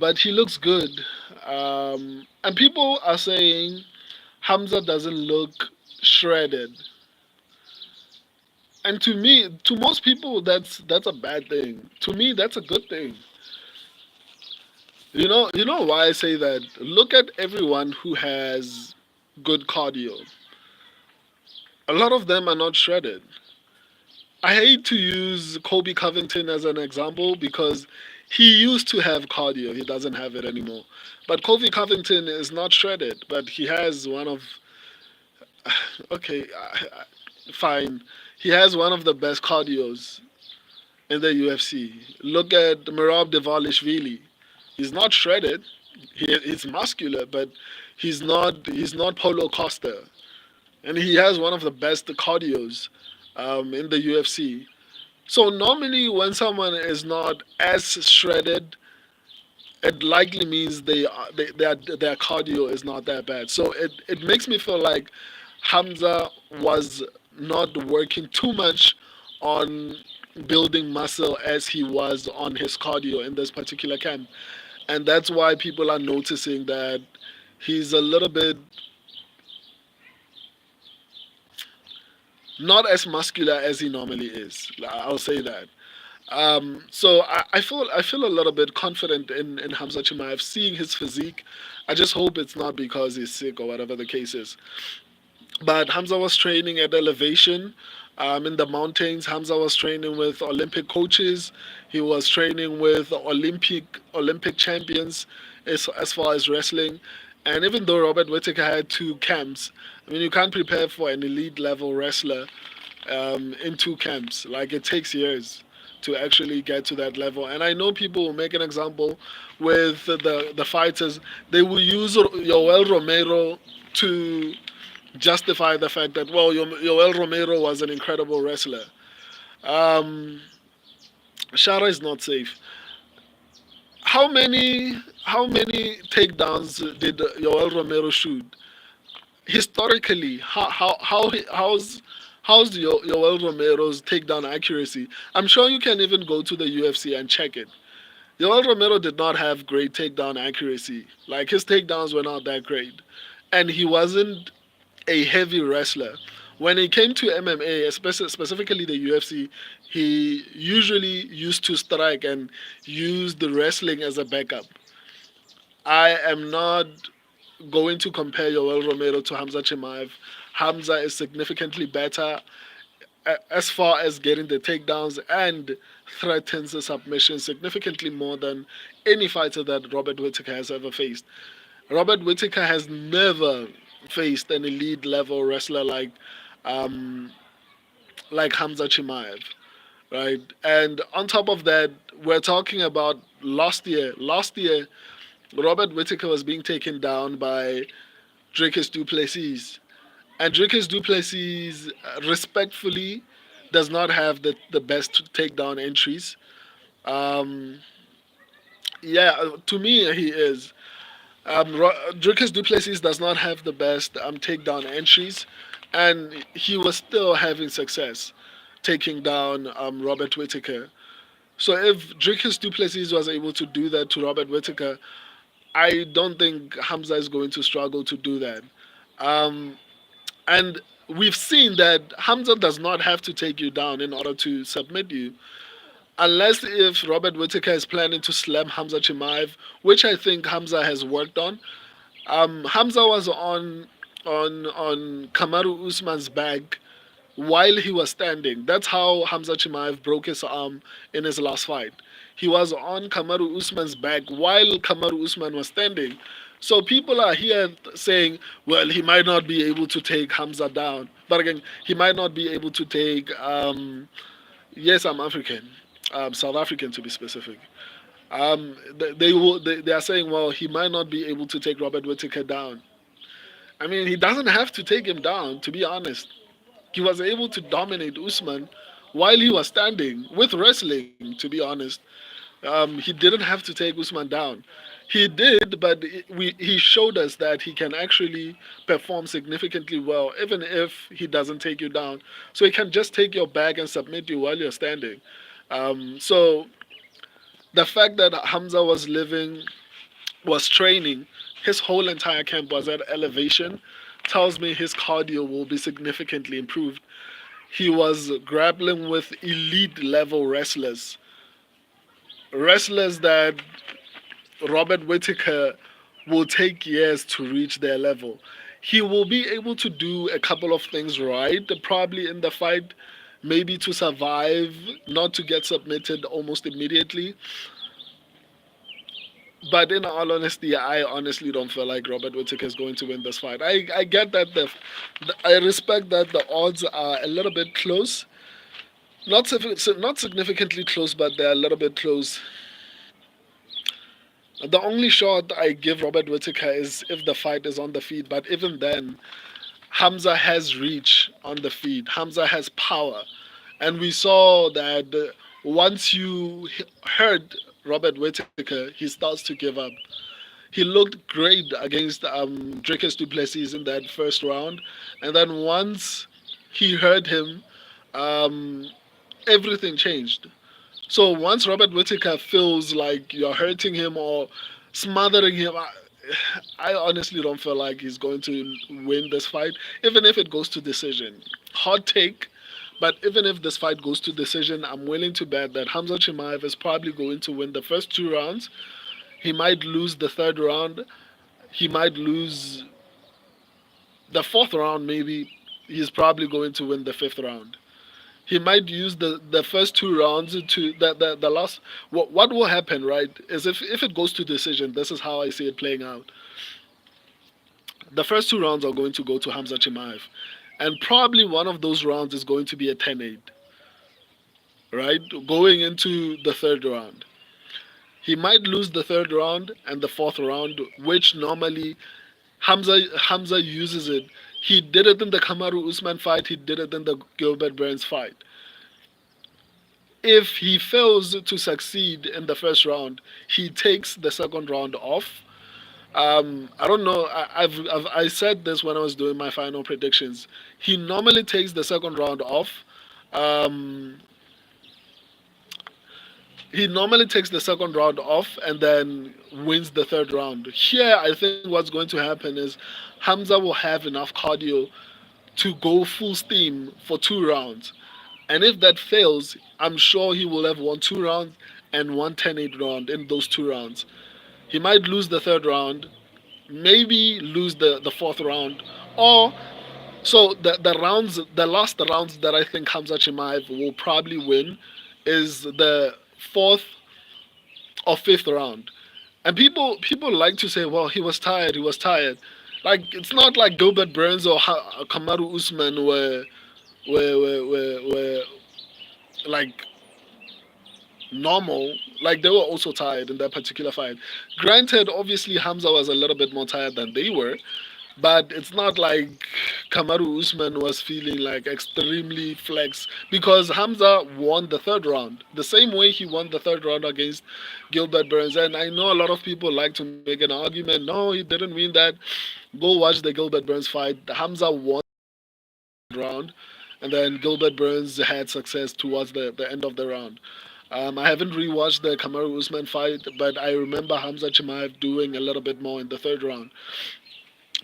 But he looks good. And people are saying Hamza doesn't look shredded. And to me, to most people, that's a bad thing. To me, that's a good thing. You know why I say that? Look at everyone who has good cardio. A lot of them are not shredded. I hate to use Kobe Covington as an example because he used to have cardio. He doesn't have it anymore. But Kobe Covington is not shredded, but he has one of okay, fine. He has one of the best cardios in the UFC. Look at Merab Devalishvili. He's not shredded. He's muscular, but he's not Paulo Costa, and he has one of the best cardios in the UFC. So normally, when someone is not as shredded, it likely means their cardio is not that bad. So it makes me feel like Hamza was not working too much on building muscle as he was on his cardio in this particular camp. And that's why people are noticing that he's a little bit not as muscular as he normally is. I'll say that. So I feel a little bit confident in Hamza Chimaev seeing his physique. I just hope it's not because he's sick or whatever the case is. But Hamza was training at elevation in the mountains. Hamza was training with Olympic coaches. He was training with Olympic champions as far as wrestling. And even though Robert Whittaker had two camps, I mean, you can't prepare for an elite level wrestler in two camps. Like, it takes years to actually get to that level. And I know people will make an example with the fighters. They will use Yoel Romero to justify the fact that, well, Yoel Romero was an incredible wrestler. Um, Shara is not safe. How many takedowns did Yoel Romero shoot? Historically, how's Yoel Romero's takedown accuracy? I'm sure you can even go to the UFC and check it. Yoel Romero did not have great takedown accuracy. Like, his takedowns were not that great, and he wasn't a heavy wrestler. When it came to MMA, specifically the UFC, he usually used to strike and use the wrestling as a backup. I am not going to compare Yoel Romero to Hamza Chimaev. Hamza is significantly better. as far as getting the takedowns and threatens the submission significantly more than any fighter that Robert Whittaker has ever faced. Robert Whittaker has never faced an elite level wrestler um, like Hamza Chimaev, right? And on top of that, we're talking about last year. Last year, Robert Whittaker was being taken down by Dricus du Plessis. And Dricus du Plessis, respectfully, does not have the best takedown entries. Um, yeah, to me, he is. Dricus du Plessis does not have the best takedown entries, and he was still having success taking down Robert Whittaker. So if Dricus du Plessis was able to do that to Robert Whittaker, I don't think Hamza is going to struggle to do that. Um, and we've seen that Hamza does not have to take you down in order to submit you. Unless if Robert Whittaker is planning to slam Hamza Chimaev, which I think Hamza has worked on. Hamza was on Kamaru Usman's back while he was standing. That's how Hamza Chimaev broke his arm in his last fight. He was on Kamaru Usman's back while Kamaru Usman was standing. So people are here saying, well, he might not be able to take Hamza down. But again, he might not be able to take, yes, I'm African, South African to be specific. They are saying, well, he might not be able to take Robert Whittaker down. I mean, he doesn't have to take him down, to be honest. He was able to dominate Usman while he was standing with wrestling, to be honest. He didn't have to take Usman down. He did, but he showed us that he can actually perform significantly well, even if he doesn't take you down. So he can just take your back and submit you while you're standing. So the fact that Hamza was training, his whole entire camp was at elevation, tells me his cardio will be significantly improved. He was grappling with elite level wrestlers that Robert Whittaker will take years to reach their level. He will be able to do a couple of things right, probably in the fight, maybe to survive, not to get submitted almost immediately. But in all honesty, I honestly don't feel like Robert Whittaker is going to win this fight. I get that I respect that the odds are a little bit close, not significantly close, but they're a little bit close. The only shot I give Robert Whittaker is if the fight is on the feet, but even then, Hamza has reach on the feet. Hamza has power, and we saw that once you hurt Robert Whittaker, he starts to give up. He looked great against Dricus du Plessis in that first round, and then once he hurt him, um, everything changed. So once Robert Whittaker feels like you're hurting him or smothering him, I honestly don't feel like he's going to win this fight, even if it goes to decision. Hot take, but even if this fight goes to decision, I'm willing to bet that Hamza Chimaev is probably going to win the first two rounds. He might lose the third round. He might lose the fourth round, maybe. He's probably going to win the fifth round. He might use the first two rounds to the last. What will happen, right, is if it goes to decision, this is how I see it playing out. The first two rounds are going to go to Hamza Chimaev. And probably one of those rounds is going to be a 10-8, right? Going into the third round. He might lose the third round and the fourth round, which normally Hamza uses it. He did it in the Kamaru Usman fight. He did it in the Gilbert Burns fight. If he fails to succeed in the first round, he takes the second round off. I don't know. I said this when I was doing my final predictions. He normally takes the second round off. Um, he normally takes the second round off and then wins the third round. Here, I think what's going to happen is Hamza will have enough cardio to go full steam for two rounds. And if that fails, I'm sure he will have won two rounds and won 10-8 round in those two rounds. He might lose the third round, maybe lose the fourth round, or So the last rounds that I think Hamza Chimaev will probably win is the fourth or fifth round. And people like to say, well, he was tired, he was tired. Like it's not like Gilbert Burns or Kamaru Usman were like normal. Like they were also tired in that particular fight. Granted, obviously Hamza was a little bit more tired than they were, but it's not like Kamaru Usman was feeling like extremely flex because Hamza won the third round the same way he won the third round against Gilbert Burns. And I know a lot of people like to make an argument, no, he didn't win that. Go watch the Gilbert Burns fight. Hamza won the round, and then Gilbert Burns had success towards the end of the round. I haven't rewatched the Kamaru Usman fight, but I remember Hamza Chimaev doing a little bit more in the third round.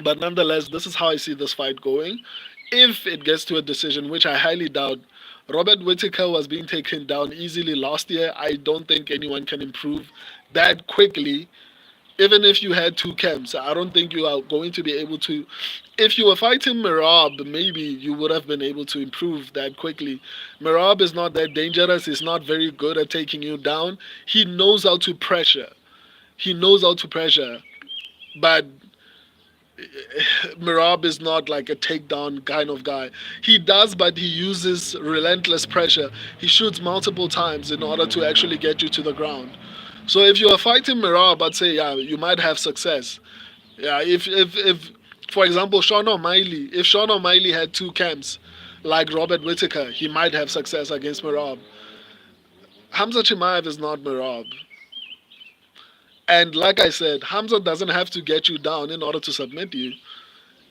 But nonetheless, this is how I see this fight going. If it gets to a decision, which I highly doubt, Robert Whittaker was being taken down easily last year. I don't think anyone can improve that quickly. Even if you had two camps, I don't think you are going to be able to. If you were fighting Merab, maybe you would have been able to improve that quickly. Merab is not that dangerous. He's not very good at taking you down. He knows how to pressure. He knows how to pressure. But Mirab is not like a takedown kind of guy. He does, but he uses relentless pressure. He shoots multiple times in order to actually get you to the ground. So if you are fighting Mirab, I'd say yeah, you might have success. Yeah, if for example Sean O'Malley, if Sean O'Malley had two camps like Robert Whittaker, he might have success against Mirab. Hamza Chimaev is not Mirab. And like I said, Hamza doesn't have to get you down in order to submit you.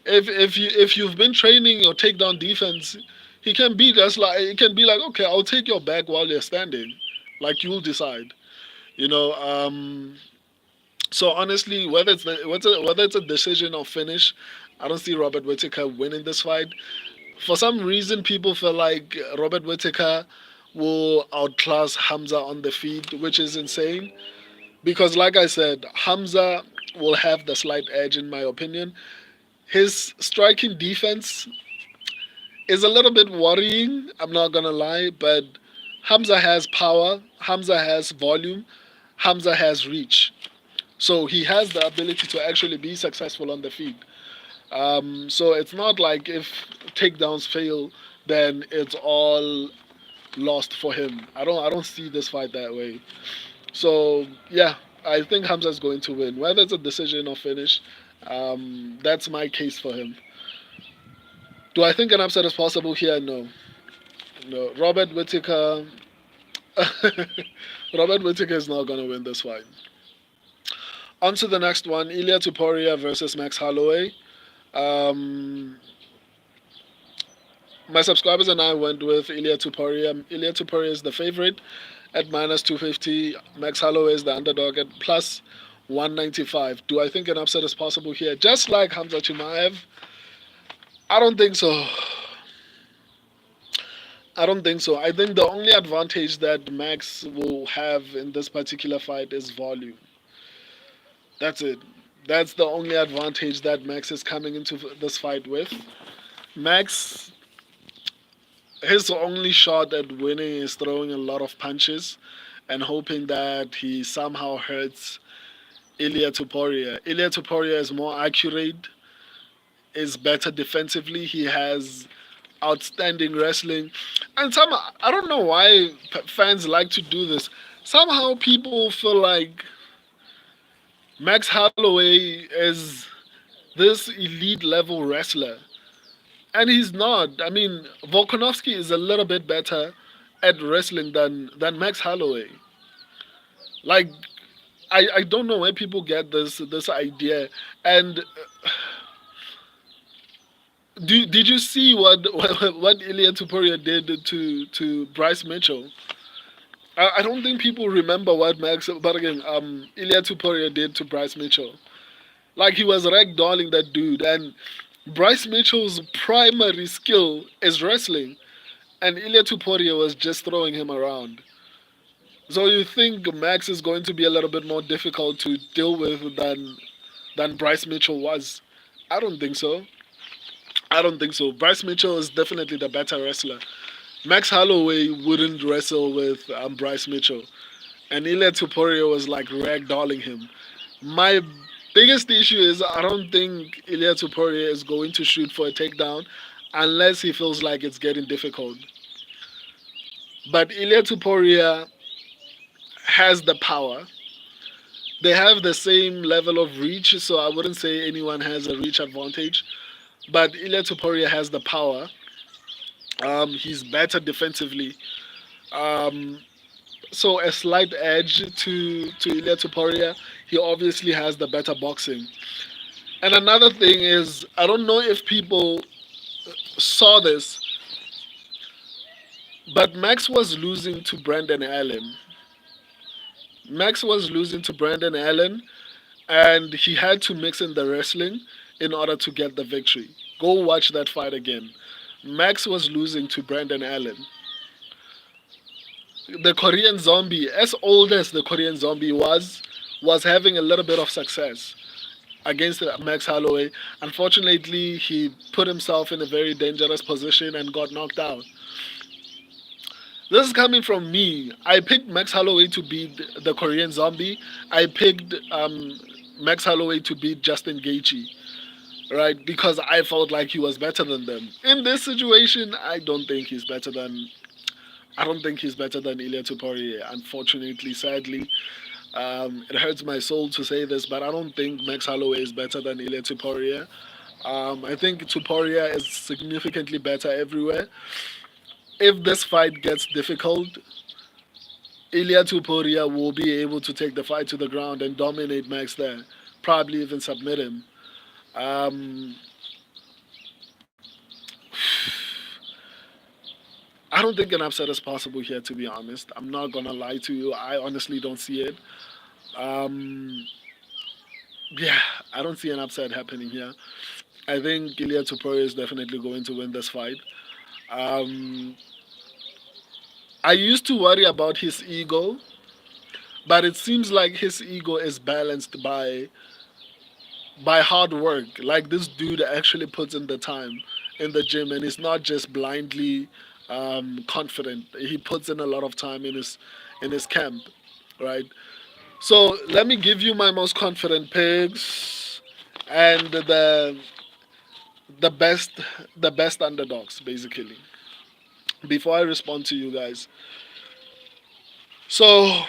If you've been training your takedown defense, he can be just like he can be like, okay, I'll take your back while you're standing, like you'll decide, you know. So honestly, whether it's a decision or finish, I don't see Robert Whittaker winning this fight. For some reason, people feel like Robert Whittaker will outclass Hamza on the feet, which is insane. Because, like I said, Hamza will have the slight edge, in my opinion. His striking defense is a little bit worrying, I'm not gonna lie, but Hamza has power, Hamza has volume, Hamza has reach. So he has the ability to actually be successful on the feet. So it's not like if takedowns fail, then it's all lost for him. I don't see this fight that way. So yeah, I think Hamza's going to win, whether it's a decision or finish. That's my case for him. Do I think an upset is possible here? No, no. Robert Whittaker is not going to win this fight. On to the next one: Ilia Tuporia versus Max Holloway. Um, my subscribers and I went with Ilia Tuporia. Ilia Tuporia is the favorite at minus 250. Max Holloway is the underdog at plus 195. Do I think an upset is possible here? Just like Hamza Chimaev, I don't think so. I don't think so. I think the only advantage that Max will have in this particular fight is volume. That's it. That's the only advantage that Max is coming into this fight with. Max, his only shot at winning is throwing a lot of punches and hoping that he somehow hurts Ilia Topuria. Ilia Topuria is more accurate, is better defensively. He has outstanding wrestling, and I don't know why fans like to do this. Somehow people feel like Max Holloway is this elite level wrestler, and he's not. I mean, Volkanovski is a little bit better at wrestling than Max Holloway. Like I don't know where people get this idea. And did you see what Ilya Tuporia did to Bryce Mitchell? I don't think people remember what but again, Ilya Tuporia did to Bryce Mitchell. Like he was ragdolling that dude, and Bryce Mitchell's primary skill is wrestling, and Ilya Tuporia was just throwing him around. So you think Max is going to be a little bit more difficult to deal with than Bryce Mitchell was? I don't think so. I don't think so. Bryce Mitchell is definitely the better wrestler. Max Holloway wouldn't wrestle with Bryce Mitchell, and Ilya Tuporia was like ragdolling him. My biggest issue is I don't think Ilya Tuporia is going to shoot for a takedown unless he feels like it's getting difficult. But Ilya Tuporia has the power. They have the same level of reach, so I wouldn't say anyone has a reach advantage. But Ilya Tuporia has the power. He's better defensively. Um, so a slight edge to Ilya Tuporia. He obviously has the better boxing. And another thing is, I don't know if people saw this, but Max was losing to Brandon Allen. Max was losing to Brandon Allen, and he had to mix in the wrestling in order to get the victory. Go watch that fight again. Max was losing to Brandon Allen. The Korean Zombie, as old as the Korean Zombie was having a little bit of success against Max Holloway. Unfortunately, he put himself in a very dangerous position and got knocked out. This is coming from me. I picked Max Holloway to beat the Korean Zombie. I picked Max Holloway to beat Justin Gaethje, right? Because I felt like he was better than them. In this situation, I don't think he's better than. I don't think he's better than Ilya Tuporia. Unfortunately, sadly, it hurts my soul to say this, but I don't think Max Holloway is better than Ilya Tuporia. I think Tuporia is significantly better everywhere. If this fight gets difficult, Ilya Tuporia will be able to take the fight to the ground and dominate Max there, probably even submit him. Um, I don't think an upset is possible here, to be honest. I'm not gonna lie to you. I honestly don't see it. Um, yeah, I don't see an upset happening here. I think Ilya Tuporia is definitely going to win this fight. Um, I used to worry about his ego, but it seems like his ego is balanced by hard work. Like this dude actually puts in the time in the gym, and he's not just blindly confident. He puts in a lot of time in his camp, right? So let me give you my most confident picks and the best the best underdogs basically. Before I respond to you guys, so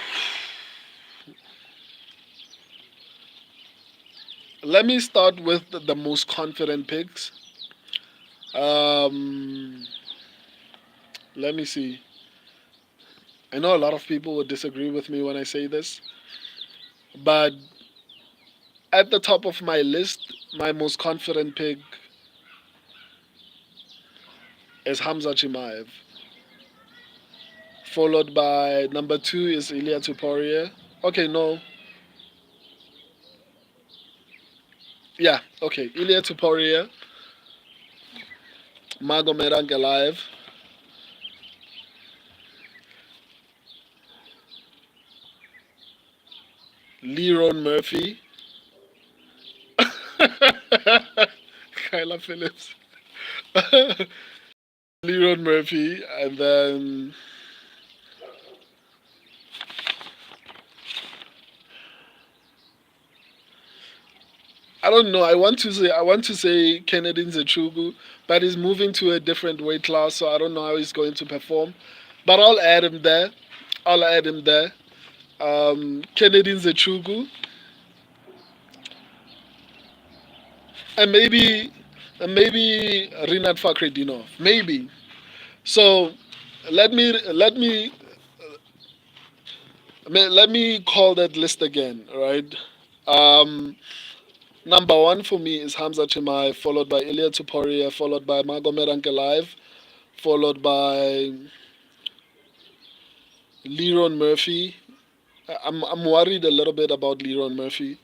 let me start with the most confident picks. Um, Let me see. I know a lot of people would disagree with me when I say this, but at the top of my list, my most confident pick is Hamza Chimaev, followed by number two is Ilya Tuporia. Okay, no. Yeah, okay. Ilya Tuporia, Magomed Ankalaev, Leron Murphy, Kyla Phillips, Leron Murphy, and then I don't know. I want to say Kennedy Nzechugu, but he's moving to a different weight class, so I don't know how he's going to perform. But I'll add him there. I'll add him there. Kennedy Nzechugu, and maybe Rinat Fakhretdinov, maybe. So let me call that list again, right? Um, Number one for me is Hamza Chimaev, followed by Ilya Tuporia, followed by Magomed Ankalaev, followed by Leron Murphy. I'm worried a little bit about Leron Murphy.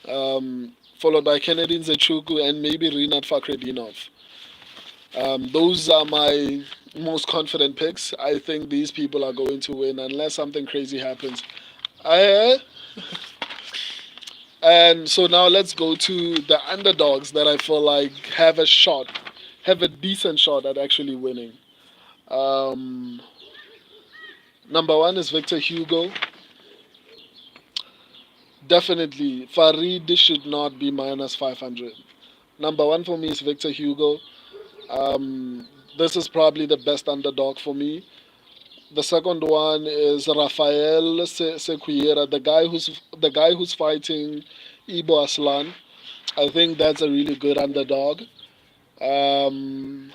Followed by Kennedy Nzechuku and maybe Rinat Fakhretdinov. Those are my most confident picks. I think these people are going to win unless something crazy happens. I, and so now let's go to the underdogs that I feel like have a shot have a decent shot at actually winning. Um, Number one is Victor Hugo. Definitely, Farid should not be minus 500. Number one for me is Victor Hugo. This is probably the best underdog for me. The second one is Rafael Sequeira, the guy who's fighting Ibo Aslan. I think that's a really good underdog. Um,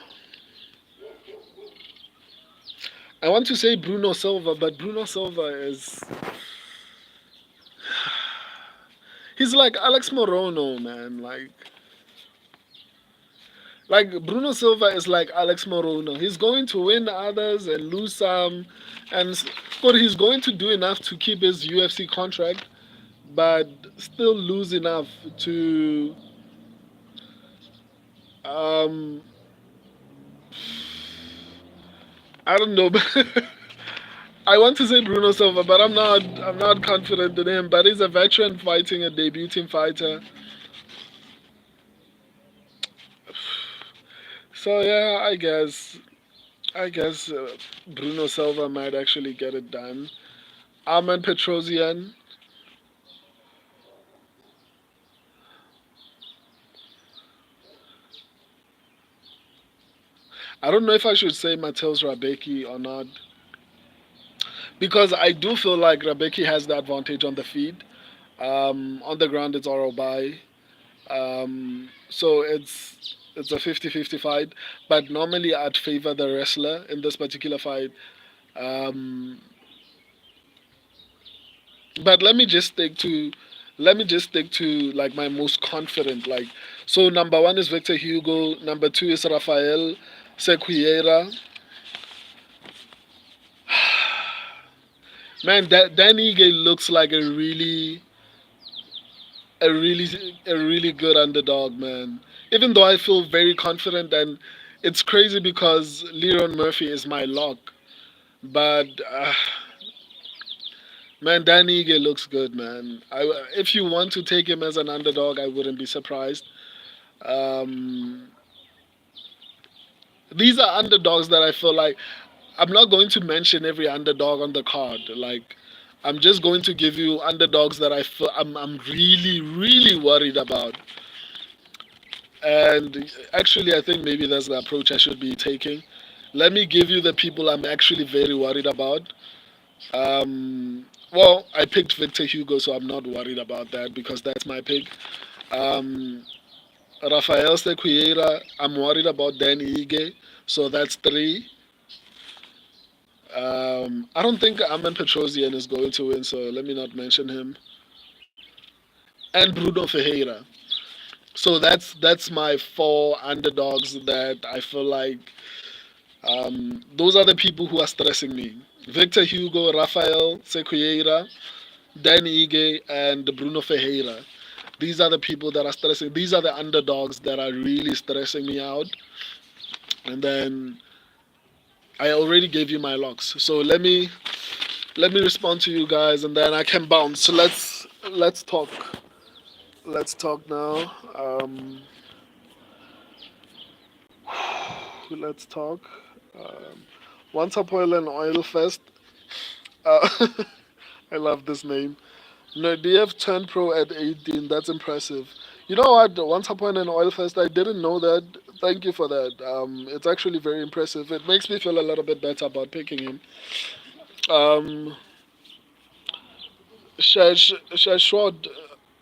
I want to say Bruno Silva, but Bruno Silva is he's like Alex Morono, man. Like Bruno Silva is like Alex Morono. He's going to win others and lose some, but he's going to do enough to keep his UFC contract, but still lose enough to um I don't know. I want to say Bruno Silva, but I'm not confident in him. But he's a veteran fighting a debuting fighter. So yeah, I guess Bruno Silva might actually get it done. Arman Petrosian. I don't know if I should say Mateusz Rabecki or not, because I do feel like Rabecki has the advantage on the feet. On the ground, it's all by. So it's a 50-50 fight, but normally I'd favor the wrestler in this particular fight. Um, but let me just stick to like my most confident, like, so number one is Victor Hugo, number two is Rafael Sequeira. Man, that Dan Ige looks like a really good underdog, man. Even though I feel very confident, and it's crazy because Leron Murphy is my lock, but man, Dan Ige looks good, man. If you want to take him as an underdog, I wouldn't be surprised. Um, these are underdogs that I feel like I'm not going to mention every underdog on the card. Like, I'm just going to give you underdogs that I feel I'm really, really worried about. And actually, I think maybe that's the approach I should be taking. Let me give you the people I'm actually very worried about. Well, I picked Victor Hugo, so I'm not worried about that because that's my pick. Um, Rafael Sequeira, I'm worried about Dan Ige, so that's three. I don't think Aman Petrosian is going to win, so let me not mention him. And Bruno Ferreira. So that's my four underdogs that I feel like those are the people who are stressing me. Victor Hugo, Rafael Sequeira, Dan Ige, and Bruno Ferreira. These are the people that are stressing. These are the underdogs that are really stressing me out. And then I already gave you my locks. So let me respond to you guys, and then I can bounce. So let's talk. Let's talk now. Let's talk. Um, Once Upon an Oil Fest. Uh, I love this name. Nordiev turned pro at 18. That's impressive. You know what? Once Upon an Oil Fest, I didn't know that. Thank you for that. It's actually very impressive. It makes me feel a little bit better about picking him. Um, Shashwad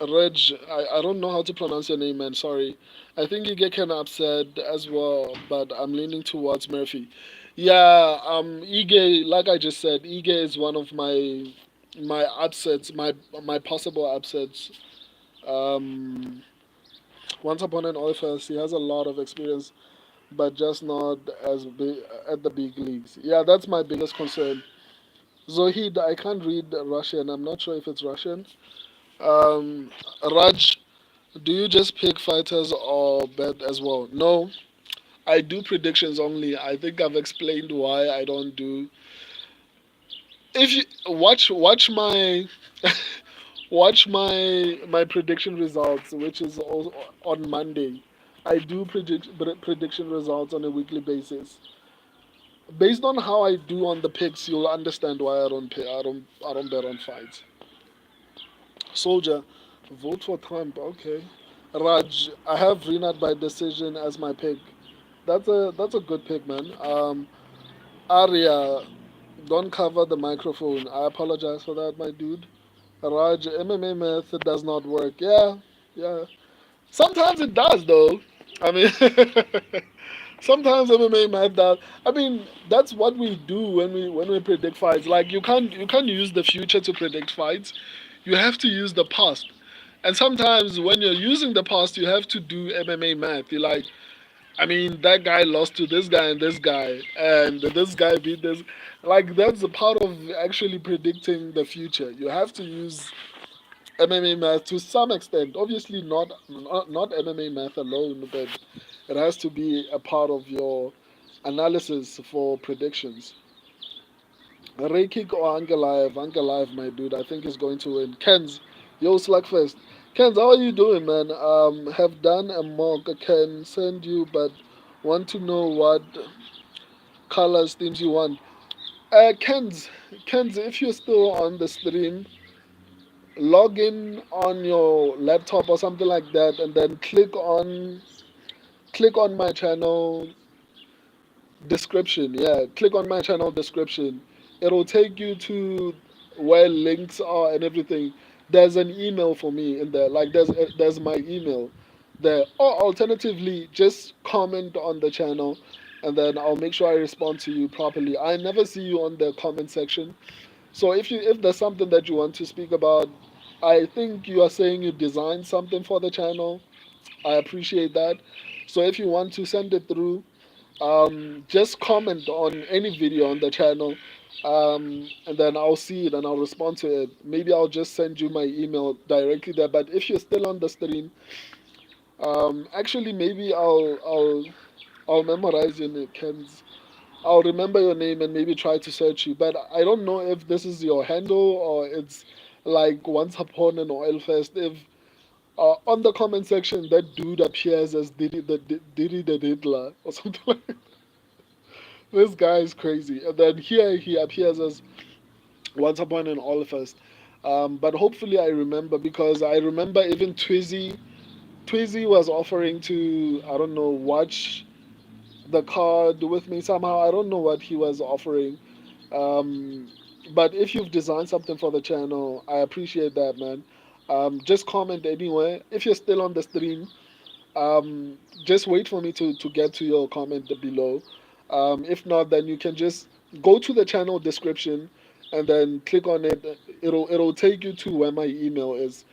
Reg, I don't know how to pronounce your name, man. Sorry. I think you get kind of upset as well, but I'm leaning towards Murphy. Yeah, Ige, like I just said, Ige is one of my upsets, my possible upsets. Um, Once upon an oil fest, he has a lot of experience, but just not as big at the big leagues. Yeah, that's my biggest concern. Zohid, I can't read Russian. I'm not sure if it's Russian. Um, Raj, do you just pick fighters or bet as well? No, I do predictions only. I think I've explained why I don't do. If you watch my watch my prediction results, which is on Monday. I do prediction results on a weekly basis. Based on how I do on the picks, you'll understand why I don't pay. I don't bet on fights. Soldier, vote for Trump. Okay. Raj, I have Renat by decision as my pick. That's a good pick, man. Arya, don't cover the microphone. I apologize for that, my dude. Raj, MMA method does not work. Yeah, yeah. Sometimes it does, though. I mean, sometimes MMA math does. I mean, that's what we do when we predict fights. Like you can't use the future to predict fights. You have to use the past. And sometimes when you're using the past, you have to do MMA math. You're like, I mean, that guy lost to this guy, and this guy beat this. Like that's a part of actually predicting the future. You have to use MMA math to some extent. Obviously, not MMA math alone, but it has to be a part of your analysis for predictions. Ray kick or Ankalaev? Ankalaev, my dude, I think is going to win. Ken's, yo, Slugfest. Ken's, how are you doing, man? Have done a mock. Can send you, but want to know what colors themes you want. Ken's, if you're still on the stream, log in on your laptop or something like that, and then click on my channel description. Yeah, click on my channel description. It'll take you to where links are and everything. There's an email for me in there. Like there's my email there. Or alternatively, just comment on the channel, and then I'll make sure I respond to you properly. I never see you on the comment section. So if there's something that you want to speak about, I think you are saying you designed something for the channel. I appreciate that. So if you want to send it through, just comment on any video on the channel, and then I'll see it and I'll respond to it. Maybe I'll just send you my email directly there. But if you're still on the stream, actually maybe I'll memorize your name, Ken's. I'll remember your name and maybe try to search you. But I don't know if this is your handle or it's like once upon an oil fest. If on the comment section that dude appears as Diddy the Diddler or something like that. This guy is crazy. And then here he appears as once upon an oil fest. But hopefully I remember because I remember even Twizzy was offering to, I don't know, watch the card with me somehow. I don't know what he was offering. Um, but if you've designed something for the channel, I appreciate that, man. Just comment anywhere. If you're still on the stream, just wait for me to get to your comment below. If not, then you can just go to the channel description and then click on it. It'll take you to where my email is.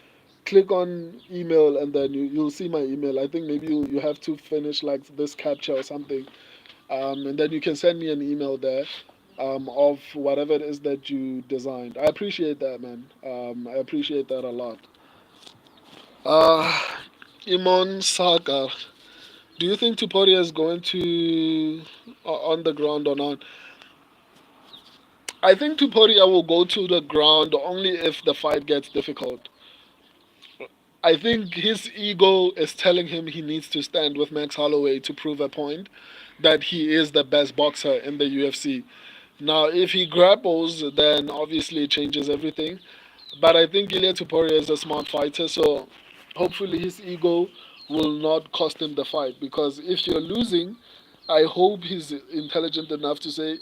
Click on email and then you'll see my email. I think maybe you have to finish like this capture or something, and then you can send me an email there, of whatever it is that you designed. I appreciate that, man. I appreciate that a lot. Uh, Imon Sagar, do you think Tuporia is going to on the ground or not? I think Tuporia will go to the ground only if the fight gets difficult. I think his ego is telling him he needs to stand with Max Holloway to prove a point that he is the best boxer in the UFC. Now, if he grapples, then obviously it changes everything. But I think Ilia Topuria is a smart fighter, so hopefully his ego will not cost him the fight. Because if you're losing, I hope he's intelligent enough to say,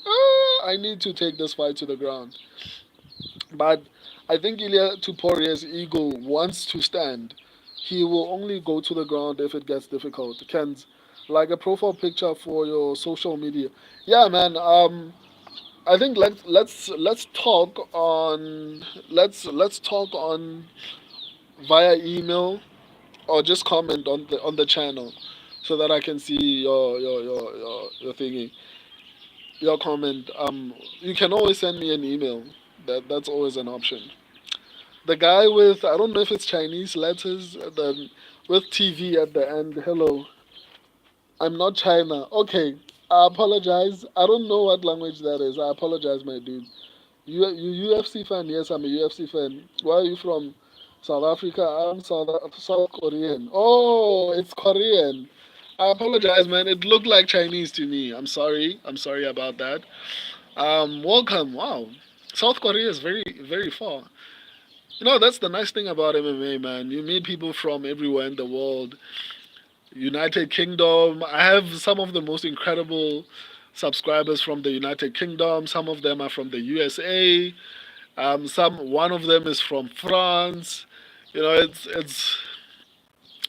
I need to take this fight to the ground. But I think Ilia Tuporia's ego wants to stand. He will only go to the ground if it gets difficult. Ken's like a profile picture for your social media. Yeah, man. I think let's talk on let's talk on via email or just comment on the channel so that I can see your thingy, your comment. You can always send me an email. That's always an option. The guy with, I don't know if it's Chinese letters then with TV at the end. Hello, I'm not China. Okay, I apologize. I don't know what language that is. I apologize, my dude. You UFC fan? Yes, I'm a UFC fan. Where are you from? South Africa. I'm South Korean. Oh, it's Korean. I apologize, man. It looked like Chinese to me. I'm sorry. I'm sorry about that. Welcome. Wow. South Korea is very, very far. That's the nice thing about MMA, man. You meet people from everywhere in the world. United Kingdom. I have some of the most incredible subscribers from the United Kingdom. Some of them are from the USA. One of them is from France.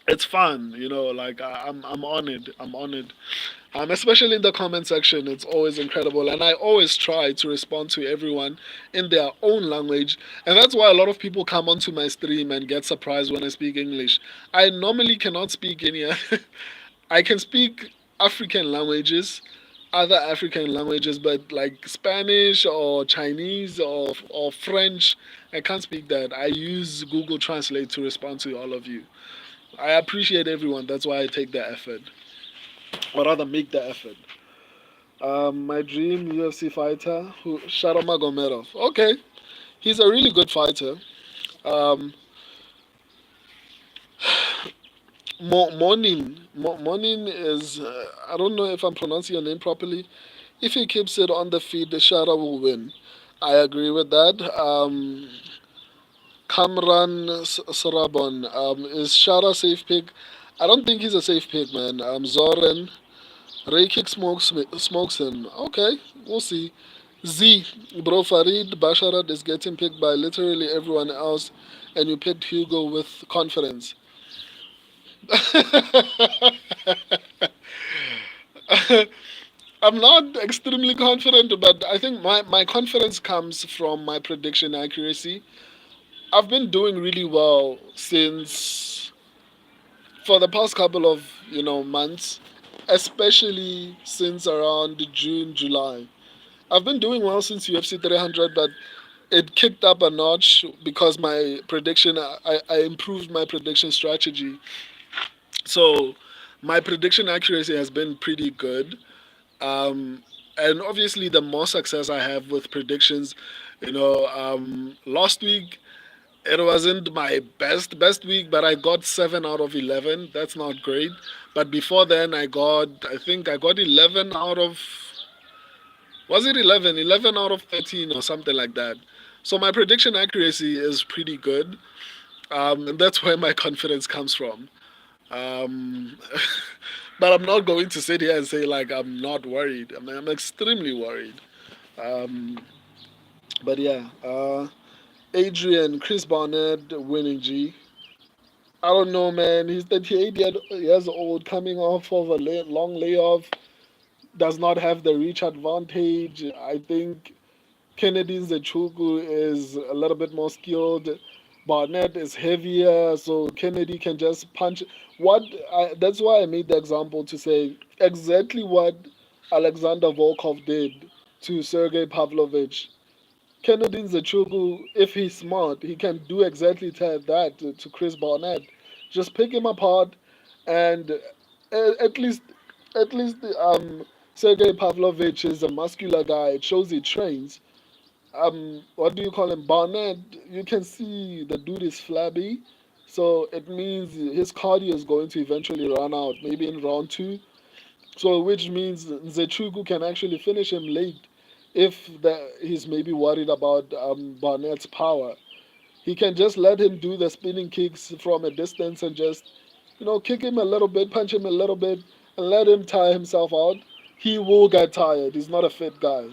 It's fun. Like I'm honored. I'm honored. Especially in the comment section, it's always incredible, and I always try to respond to everyone in their own language, and that's why a lot of people come onto my stream and get surprised when I speak English. I normally cannot speak any. I can speak African languages, other African languages, but like Spanish or Chinese or French, I can't speak that. I use Google Translate to respond to all of you. I appreciate everyone. That's why I take the effort, or rather, make the effort. My dream UFC fighter, Shadow Magomedov. Okay, he's a really good fighter. Um, Monin is, I don't know if I'm pronouncing your name properly. If he keeps it on the feet, the Shadow will win. I agree with that. Kamran Sarabon, is Shara a safe pick? I don't think he's a safe pick, man. Zoran, Ray Kick smokes him. Okay, we'll see. Z, bro, Farid Basharat is getting picked by literally everyone else, and you picked Hugo with confidence. I'm not extremely confident, but I think my confidence comes from my prediction accuracy. I've been doing really well since for the past couple of months, especially since around June, July. I've been doing well since UFC 300, but it kicked up a notch because my prediction, I improved my prediction strategy. So my prediction accuracy has been pretty good. And obviously, the more success I have with predictions, last week it wasn't my best week, but I got 7 out of 11. That's not great. But before then, I think I got 11 out of, was it 11? 11 out of 13 or something like that. So my prediction accuracy is pretty good. And that's where my confidence comes from. Um, but I'm not going to sit here and say like I'm not worried. I mean, I'm extremely worried. Um, but yeah, Adrian, Chris Barnett winning G. I don't know, man. He's 38 years old, coming off of a long layoff. Does not have the reach advantage. I think Kennedy Nzechukwu is a little bit more skilled. Barnett is heavier, so Kennedy can just punch. That's why I made the example to say exactly what Alexander Volkov did to Sergey Pavlovich. Kennedy Nzechukwu, if he's smart, he can do exactly that to Chris Barnett. Just pick him apart, and at least, at least, Sergey Pavlovich is a muscular guy. It shows he trains. What do you call him? Barnett, you can see the dude is flabby. So it means his cardio is going to eventually run out, maybe in round two. So which means Nzechukwu can actually finish him late if he's maybe worried about Barnett's power. He can just let him do the spinning kicks from a distance and just, kick him a little bit, punch him a little bit, and let him tire himself out. He will get tired. He's not a fit guy.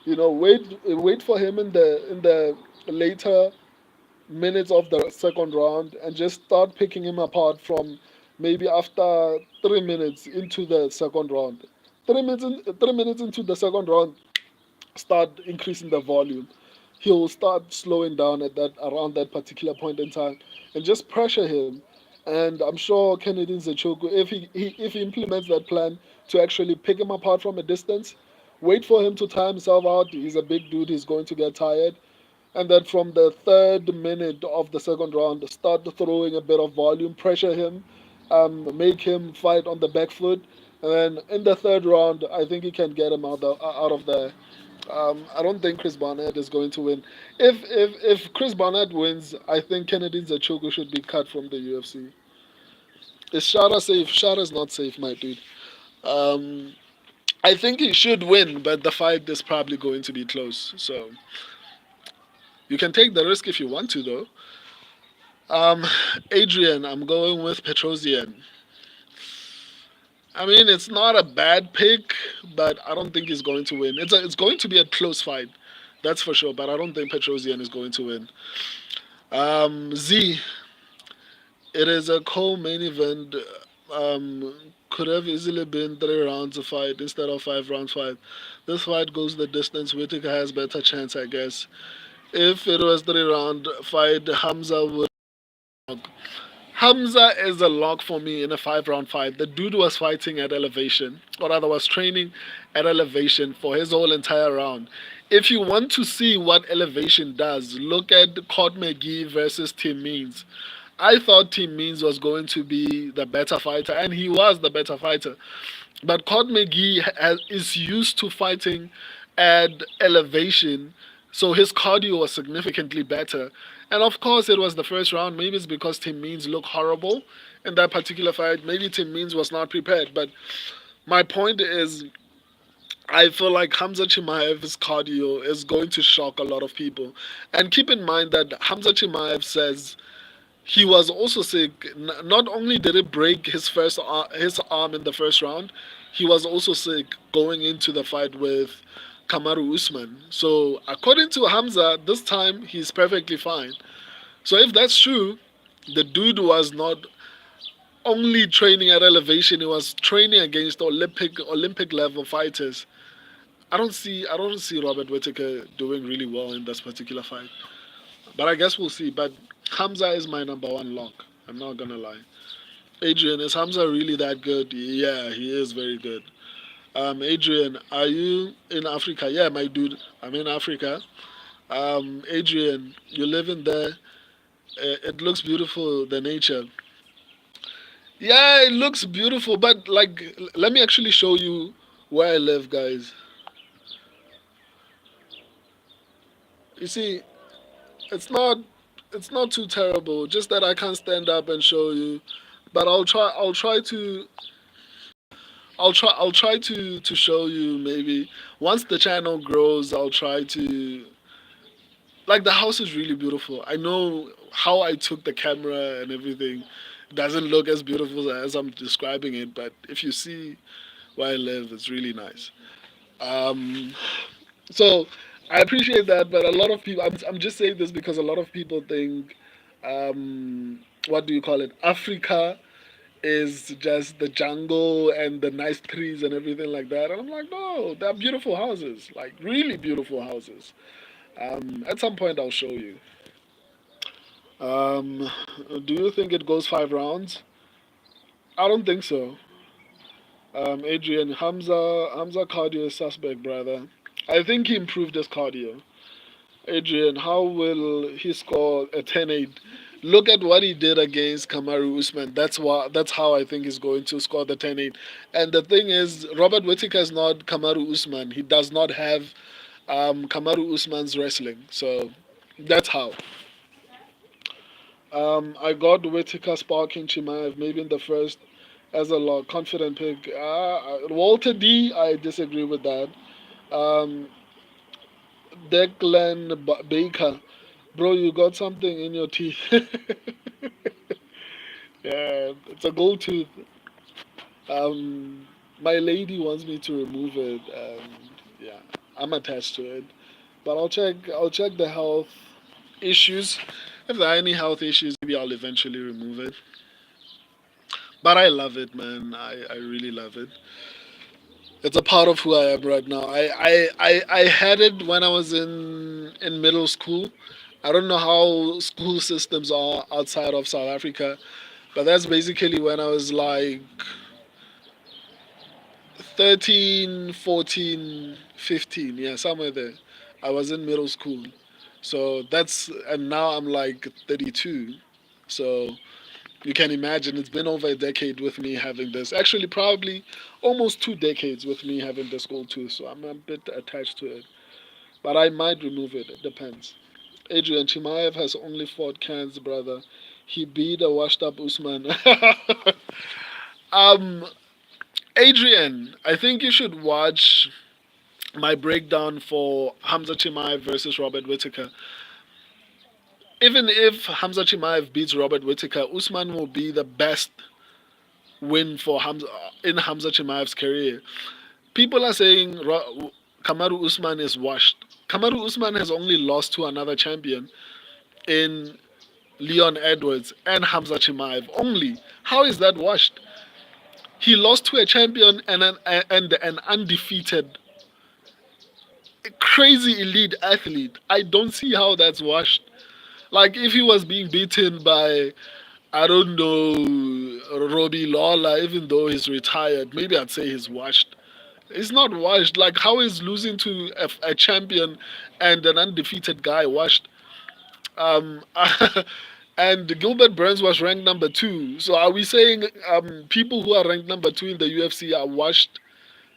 Wait for him in the later minutes of the second round and just start picking him apart from maybe after 3 minutes into the second round. 3 minutes into the second round, start increasing the volume. He'll start slowing down at that around that particular point in time, and just pressure him. And I'm sure Kennedy Nzechukwu, if he implements that plan to actually pick him apart from a distance, wait for him to tire himself out. He's a big dude. He's going to get tired. And then from the third minute of the second round, start throwing a bit of volume, pressure him, make him fight on the back foot. And then in the third round, I think he can get him out of there. I don't think Chris Barnett is going to win. If Chris Barnett wins, I think Kennedy Nzechukwu should be cut from the UFC. Is Shara safe? Shara's not safe, my dude. Um, I think he should win, but the fight is probably going to be close. So you can take the risk if you want to, though. Um, Adrian, I'm going with Petrosian. I mean, it's not a bad pick, but I don't think he's going to win. It's going to be a close fight, that's for sure. But I don't think Petrosian is going to win. Z, it is a co-main event. Could have easily been 3 rounds of fight instead of 5 round fight. This fight goes the distance. Whitaker has better chance, I guess. If it was 3 round fight, Hamza would. Hamza is a lock for me in a 5 round fight. The dude was fighting at elevation, or rather was training at elevation for his whole entire round. If you want to see what elevation does, look at Cod McGee versus Tim Means. I thought Tim Means was going to be the better fighter, and he was the better fighter. But Cod McGee is used to fighting at elevation, so his cardio was significantly better. And of course, it was the first round. Maybe it's because Tim Means looked horrible in that particular fight. Maybe Tim Means was not prepared. But my point is, I feel like Hamza Chimaev's cardio is going to shock a lot of people. And keep in mind that Hamza Chimaev says he was also sick. Not only did it break his arm in the first round, he was also sick going into the fight with Kamaru Usman. So according to Hamza, this time he's perfectly fine. So if that's true, the dude was not only training at elevation; he was training against Olympic level fighters. I don't see Robert Whittaker doing really well in this particular fight. But I guess we'll see. But Hamza is my number one lock. I'm not gonna lie. Adrian, is Hamza really that good? Yeah, he is very good. Adrian, are you in Africa? Yeah, my dude, I'm in Africa. Adrian, you live in there. It looks beautiful, the nature. Yeah, it looks beautiful, but like, let me actually show you where I live, guys. You see, it's not, it's not too terrible. Just that I can't stand up and show you, but I'll try to show you maybe once the channel grows. I'll try to, like, the house is really beautiful. I know how I took the camera and everything doesn't look as beautiful as I'm describing it, but if you see where I live, it's really nice. Um, so I appreciate that, but a lot of people, I'm just saying this because a lot of people think, what do you call it? Africa is just the jungle and the nice trees and everything like that. And I'm like, no, they're beautiful houses, like really beautiful houses. At some point, I'll show you. Um, do you think it goes 5 rounds? I don't think so. Adrian, Hamza cardio is suspect, brother. I think he improved his cardio. Adrian, how will he score a 10-8? Look at what he did against Kamaru Usman. That's how I think he's going to score the 10-8. And the thing is, Robert Whittaker is not Kamaru Usman. He does not have Kamaru Usman's wrestling. So that's how. I got Whittaker sparking Chimaev maybe in the first as a confident pick. Walter D, I disagree with that. Um, Declan Baker, bro, you got something in your teeth. Yeah, it's a gold tooth. My lady wants me to remove it, and yeah, I'm attached to it. But I'll check the health issues. If there are any health issues, maybe I'll eventually remove it. But I love it, man. I really love it. It's a part of who I am right now. I had it when I was in middle school. I don't know how school systems are outside of South Africa, but that's basically when I was like 13, 14, 15. Yeah, somewhere there. I was in middle school. So and now I'm like 32. So you can imagine it's been over a decade with me having this. Actually, probably almost 2 decades with me having this gold tooth. So I'm a bit attached to it. But I might remove it. It depends. Adrian Chimaev has only fought Can's brother. He beat a washed up Usman. um, Adrian, I think you should watch my breakdown for Hamza Chimaev versus Robert Whittaker. Even if Hamza Chimaev beats Robert Whittaker, Usman will be the best win for Hamza in Hamza Chimaev's career. People are saying Kamaru Usman is washed. Kamaru Usman has only lost to another champion in Leon Edwards and Hamza Chimaev only. How is that washed? He lost to a champion and an undefeated, crazy elite athlete. I don't see how that's washed. Like if he was being beaten by, I don't know, Robbie Lawler, even though he's retired, maybe I'd say he's washed. It's not washed. Like how is losing to a champion and an undefeated guy washed? Um, and Gilbert Burns was ranked number two. So are we saying people who are ranked number two in the UFC are washed?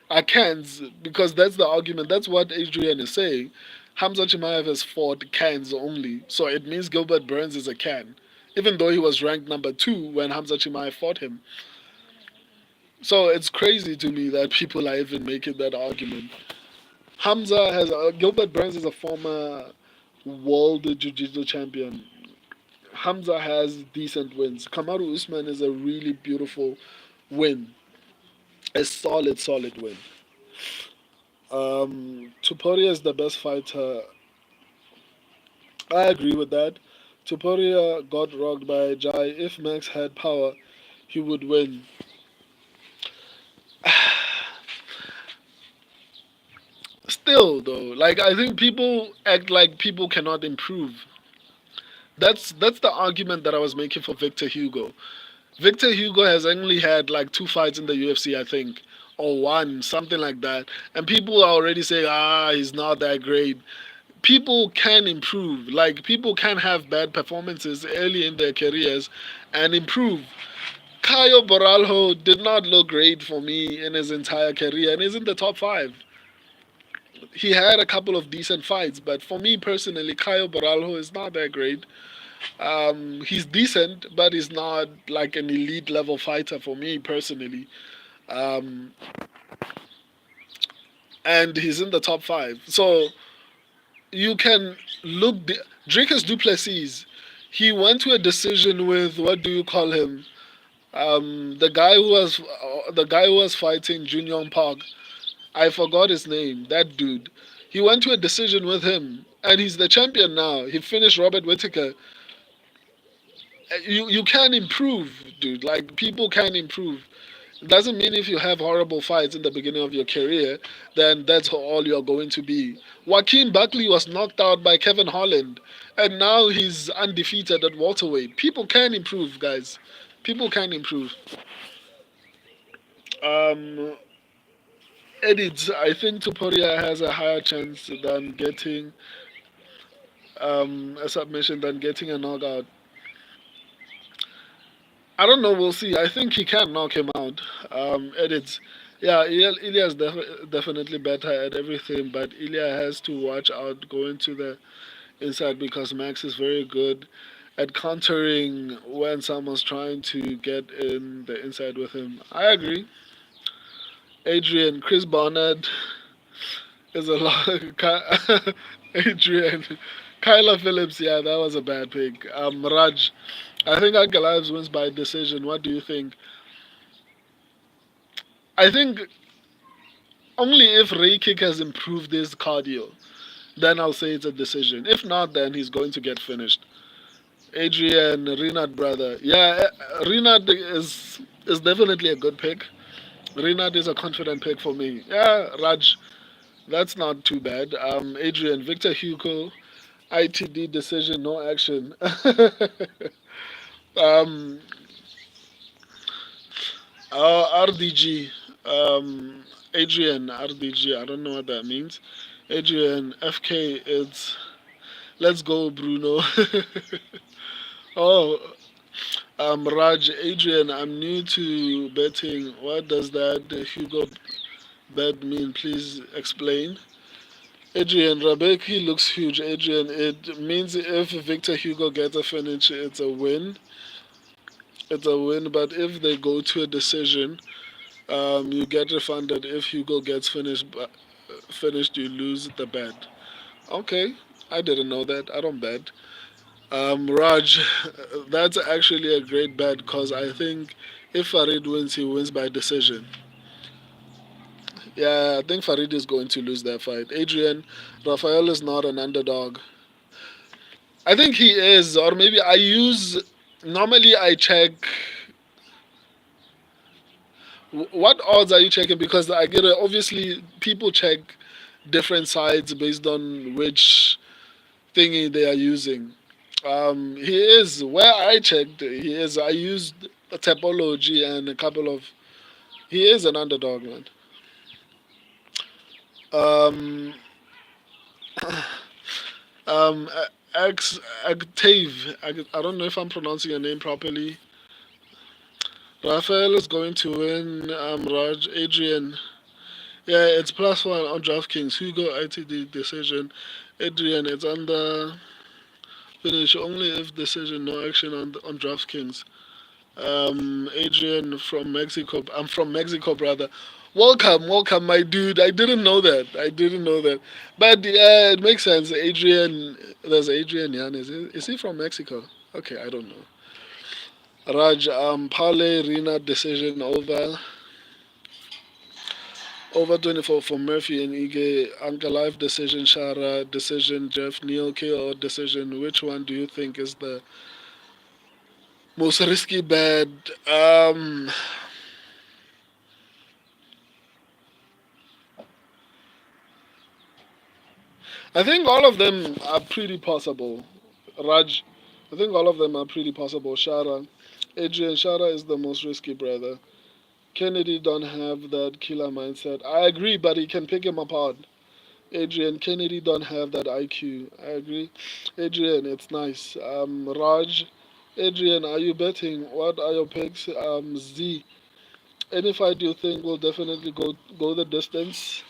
Are cans? Because that's the argument. That's what Adrian is saying. Hamza Chimaev has fought cans only. So it means Gilbert Burns is a can. Even though he was ranked number two when Hamza Chimaev fought him. So it's crazy to me that people are even making that argument. Gilbert Burns is a former world jiu-jitsu champion. Hamza has decent wins. Kamaru Usman is a really beautiful win. A solid win. Tuporia is the best fighter. I agree with that. Tuporia got rocked by Jai. If Max had power, he would win. Still, though, like I think people act like people cannot improve. That's the argument that I was making for Victor Hugo. Victor Hugo has only had like two fights in the UFC, I think, or one, something like that. And people are already saying, he's not that great. People can improve. Like, people can have bad performances early in their careers and improve. Caio Borralho did not look great for me in his entire career and is in the top five. He had a couple of decent fights, but for me personally, Caio Borralho is not that great. He's decent, but he's not like an elite level fighter for me personally. Um, and he's in the top five. So you can look. Dricus Du Plessis, he went to a decision with what do you call him? The guy who was fighting Jun Yong Park. I forgot his name. That dude. He went to a decision with him, and he's the champion now. He finished Robert Whittaker. You can improve, dude. Like people can improve. It doesn't mean if you have horrible fights in the beginning of your career, then that's all you're going to be. Joaquin Buckley was knocked out by Kevin Holland, and now he's undefeated at welterweight. People can improve, guys. People can improve. Um, Edit, I think Tuporia has a higher chance than getting a submission than getting a knockout. I don't know. We'll see. I think he can knock him out. Edits. Yeah, Ilya is definitely better at everything, but Ilya has to watch out going to the inside because Max is very good at countering when someone's trying to get in the inside with him. I agree. Adrian, Chris Barnett is a lot. Adrian, Kyla Phillips. Yeah, that was a bad pick. Raj, I think Ankalaev wins by decision. What do you think? I think only if Ray Kick has improved his cardio, then I'll say it's a decision. If not, then he's going to get finished. Adrian, Renat brother. Yeah, Renat is definitely a good pick. Renat is a confident pick for me. Yeah, Raj, that's not too bad. Adrian, Victor Hugo, ITD decision, no action. um, RDG, Adrian, RDG, I don't know what that means. Adrian, FK, it's let's go, Bruno. Oh, Raj, Adrian, I'm new to betting. What does that Hugo bet mean? Please explain. Adrian, Rabeki looks huge. Adrian, it means if Victor Hugo gets a finish, it's a win. It's a win, but if they go to a decision, you get refunded. If Hugo gets finished, you lose the bet. Okay, I didn't know that. I don't bet. Raj, that's actually a great bet because I think if Farid wins, he wins by decision. Yeah, I think Farid is going to lose that fight. Adrian, Rafael is not an underdog. I think he is, or maybe I use. Normally, I check. What odds are you checking? Because I get it. Obviously, people check different sites based on which thingy they are using. He is where I checked. He is. I used a topology and a couple of. He is an underdog, man. Um, um, Octave. I don't know if I'm pronouncing your name properly. Rafael is going to win. Raj, Adrian. Yeah, it's +1 on DraftKings. Hugo ITD decision. Adrian, it's under finish only if decision, no action on DraftKings. Adrian from Mexico. I'm from Mexico, brother. Welcome, welcome, my dude. I didn't know that. I didn't know that. But yeah, it makes sense. Adrian, there's Adrian Yan. Is he from Mexico? Okay, I don't know. Raj, Paule Rina decision over 24 for Murphy and Ige. Uncle Life decision, Shara decision, Jeff Neal KO decision. Which one do you think is the most risky bet? I think all of them are pretty possible. Raj, I think all of them are pretty possible. Shara, Adrian Shara is the most risky brother. Kennedy don't have that killer mindset. I agree, but he can pick him apart. Adrian, Kennedy don't have that IQ. I agree. Adrian, it's nice. Raj, Adrian, are you betting? What are your picks? Z, any fight you think will definitely go the distance?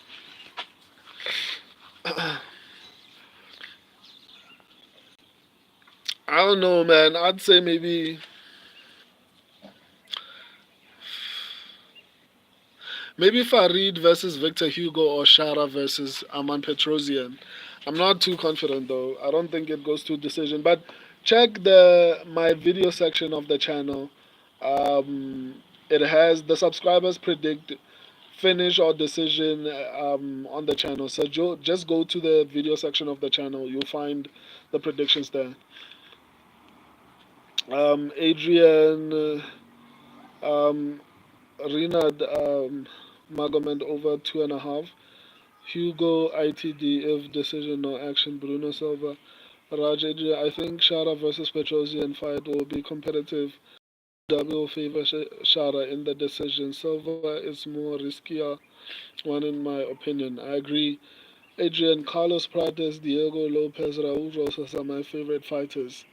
I don't know, man. I'd say maybe Farid versus Victor Hugo or Shara versus Aman Petrosian. I'm not too confident though. I don't think it goes to decision. But check the my video section of the channel. It has the subscribers predict finish or decision on the channel. So just go to the video section of the channel. You'll find the predictions there. Adrian, um, Rinad, Magomed over 2.5. Hugo ITD if decision no action. Bruno Silva. Raj Adrian, I think Shara versus Petrosian fight will be competitive. W will favor Shara in the decision. Silva is more riskier one in my opinion. I agree. Adrian, Carlos Prates, Diego Lopez, Raul Rosas are my favorite fighters.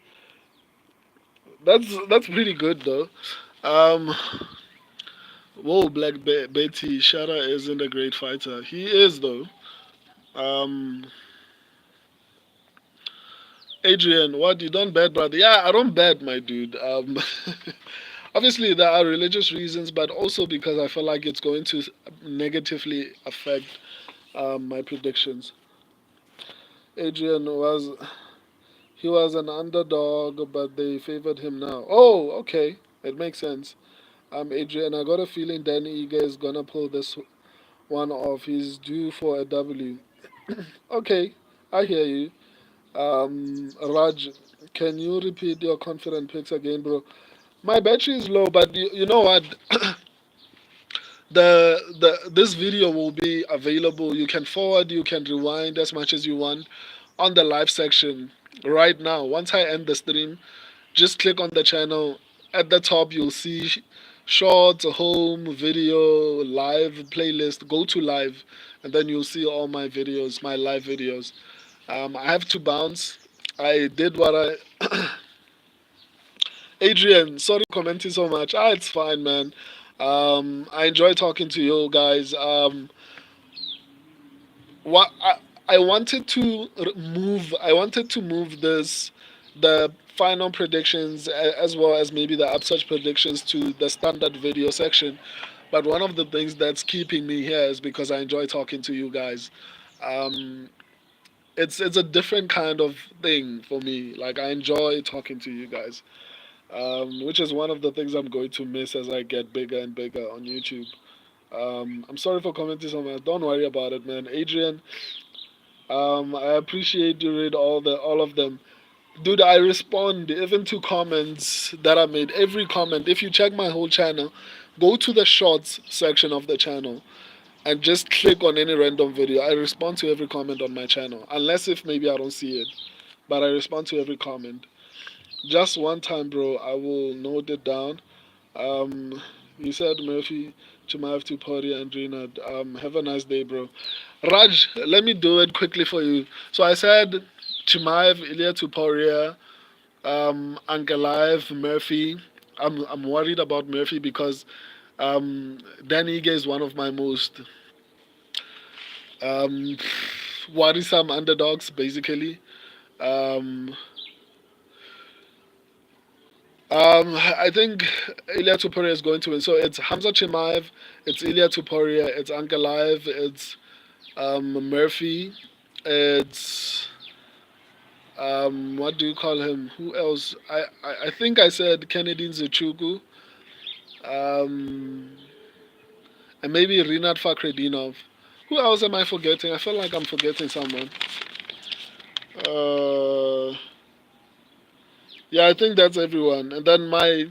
That's pretty good though. Um, whoa, Betty, Shara isn't a great fighter. He is though. Um, Adrian, what you don't bet, brother? Yeah, I don't bet, my dude. Obviously there are religious reasons, but also because I feel like it's going to negatively affect my predictions. Adrian was he was an underdog, but they favored him now. Oh, okay, it makes sense. Adrian, I got a feeling Danny Ige is gonna pull this one off. He's due for a W. Okay, I hear you. Raj, can you repeat your confident picks again, bro? My battery is low, but you know what? The this video will be available. You can forward, you can rewind as much as you want on the live section right now. Once I end the stream, just click on the channel. At the top, you'll see shorts, home, video, live playlist. Go to live, and then you'll see all my videos, my live videos. I have to bounce. I did what I. Adrian, sorry for commenting so much. It's fine, man. I enjoy talking to you guys. What I wanted to move. I wanted to move the final predictions as well as maybe the upsurge predictions to the standard video section. But one of the things that's keeping me here is because I enjoy talking to you guys. Um, it's a different kind of thing for me. Like I enjoy talking to you guys, which is one of the things I'm going to miss as I get bigger and bigger on YouTube. I'm sorry for commenting so much. Don't worry about it, man. Adrian, I appreciate you read all of them. Dude, I respond even to comments that I made. Every comment. If you check my whole channel, go to the shorts section of the channel and just click on any random video. I respond to every comment on my channel. Unless if maybe I don't see it. But I respond to every comment. Just one time, bro, I will note it down. Um, you said Murphy, Chimaev to Pori and Rina. Have a nice day, bro. Raj, let me do it quickly for you. So I said Chimaev, Ilya Tuporia, Ankalaev, Murphy. I'm worried about Murphy because Dan Ige is one of my most um, worrisome underdogs, basically. Um, I think Ilya Tuporia is going to win. So it's Hamza Chimaev, it's Ilya Tuporia, it's Ankalaev, it's Murphy, it's what do you call him? Who else? I think I said Kennedy Nzechuku, um, and maybe Rinat Fakhredinov. Who else am I forgetting? I feel like I'm forgetting someone. Uh, yeah, I think that's everyone. And then my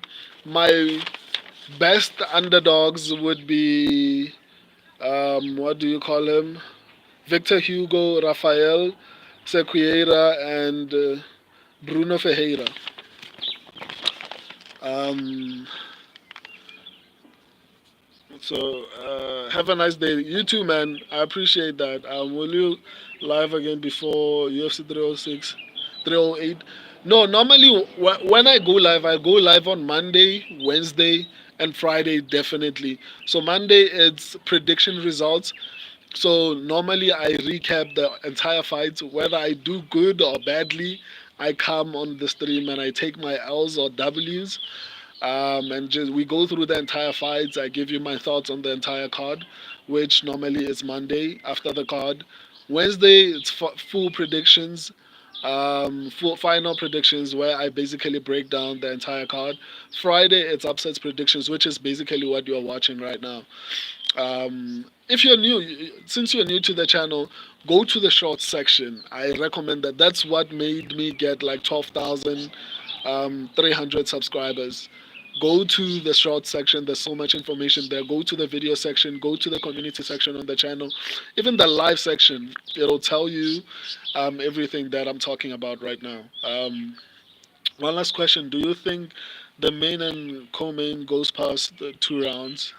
best underdogs would be what do you call him? Victor Hugo, Rafael Sequeira, and Bruno Ferreira. Um, have a nice day. You too, man. I appreciate that. Will you live again before UFC 306, 308? No, normally when I go live on Monday, Wednesday, and Friday, definitely. So Monday, it's prediction results. So normally I recap the entire fight. Whether I do good or badly, I come on the stream and I take my L's or W's, and just we go through the entire fights. I give you my thoughts on the entire card, which normally is Monday after the card. Wednesday it's full predictions, full final predictions where I basically break down the entire card. Friday it's upsets predictions, which is basically what you're watching right now. If you're new, since you're new to the channel, go to the shorts section. I recommend that. That's what made me get like 12,300 subscribers. Go to the shorts section. There's so much information there. Go to the video section. Go to the community section on the channel. Even the live section. It'll tell you everything that I'm talking about right now. One last question. Do you think the main and co-main goes past the 2 rounds?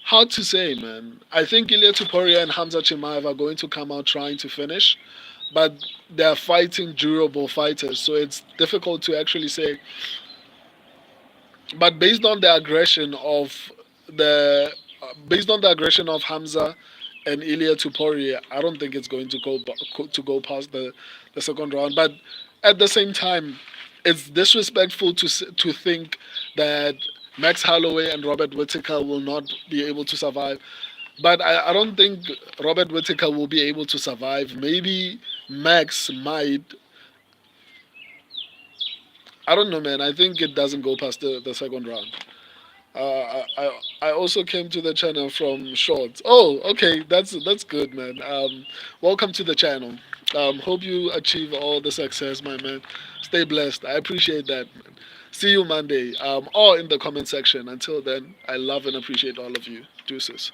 Hard to say, man. I think Ilya Tuporia and Hamza Chimaev are going to come out trying to finish, but they're fighting durable fighters, so it's difficult to actually say. But the based on the aggression of Hamza and Ilya Tuporia, I don't think it's going to go past the second round. But at the same time, it's disrespectful to think that Max Holloway and Robert Whittaker will not be able to survive. But I don't think Robert Whittaker will be able to survive. Maybe Max might. I don't know, man. I think it doesn't go past the second round. I also came to the channel from shorts. Oh, okay, that's good, man. Welcome to the channel. Hope you achieve all the success, my man. Stay blessed. I appreciate that, man. See you Monday. Or in the comment section. Until then, I love and appreciate all of you. Deuces.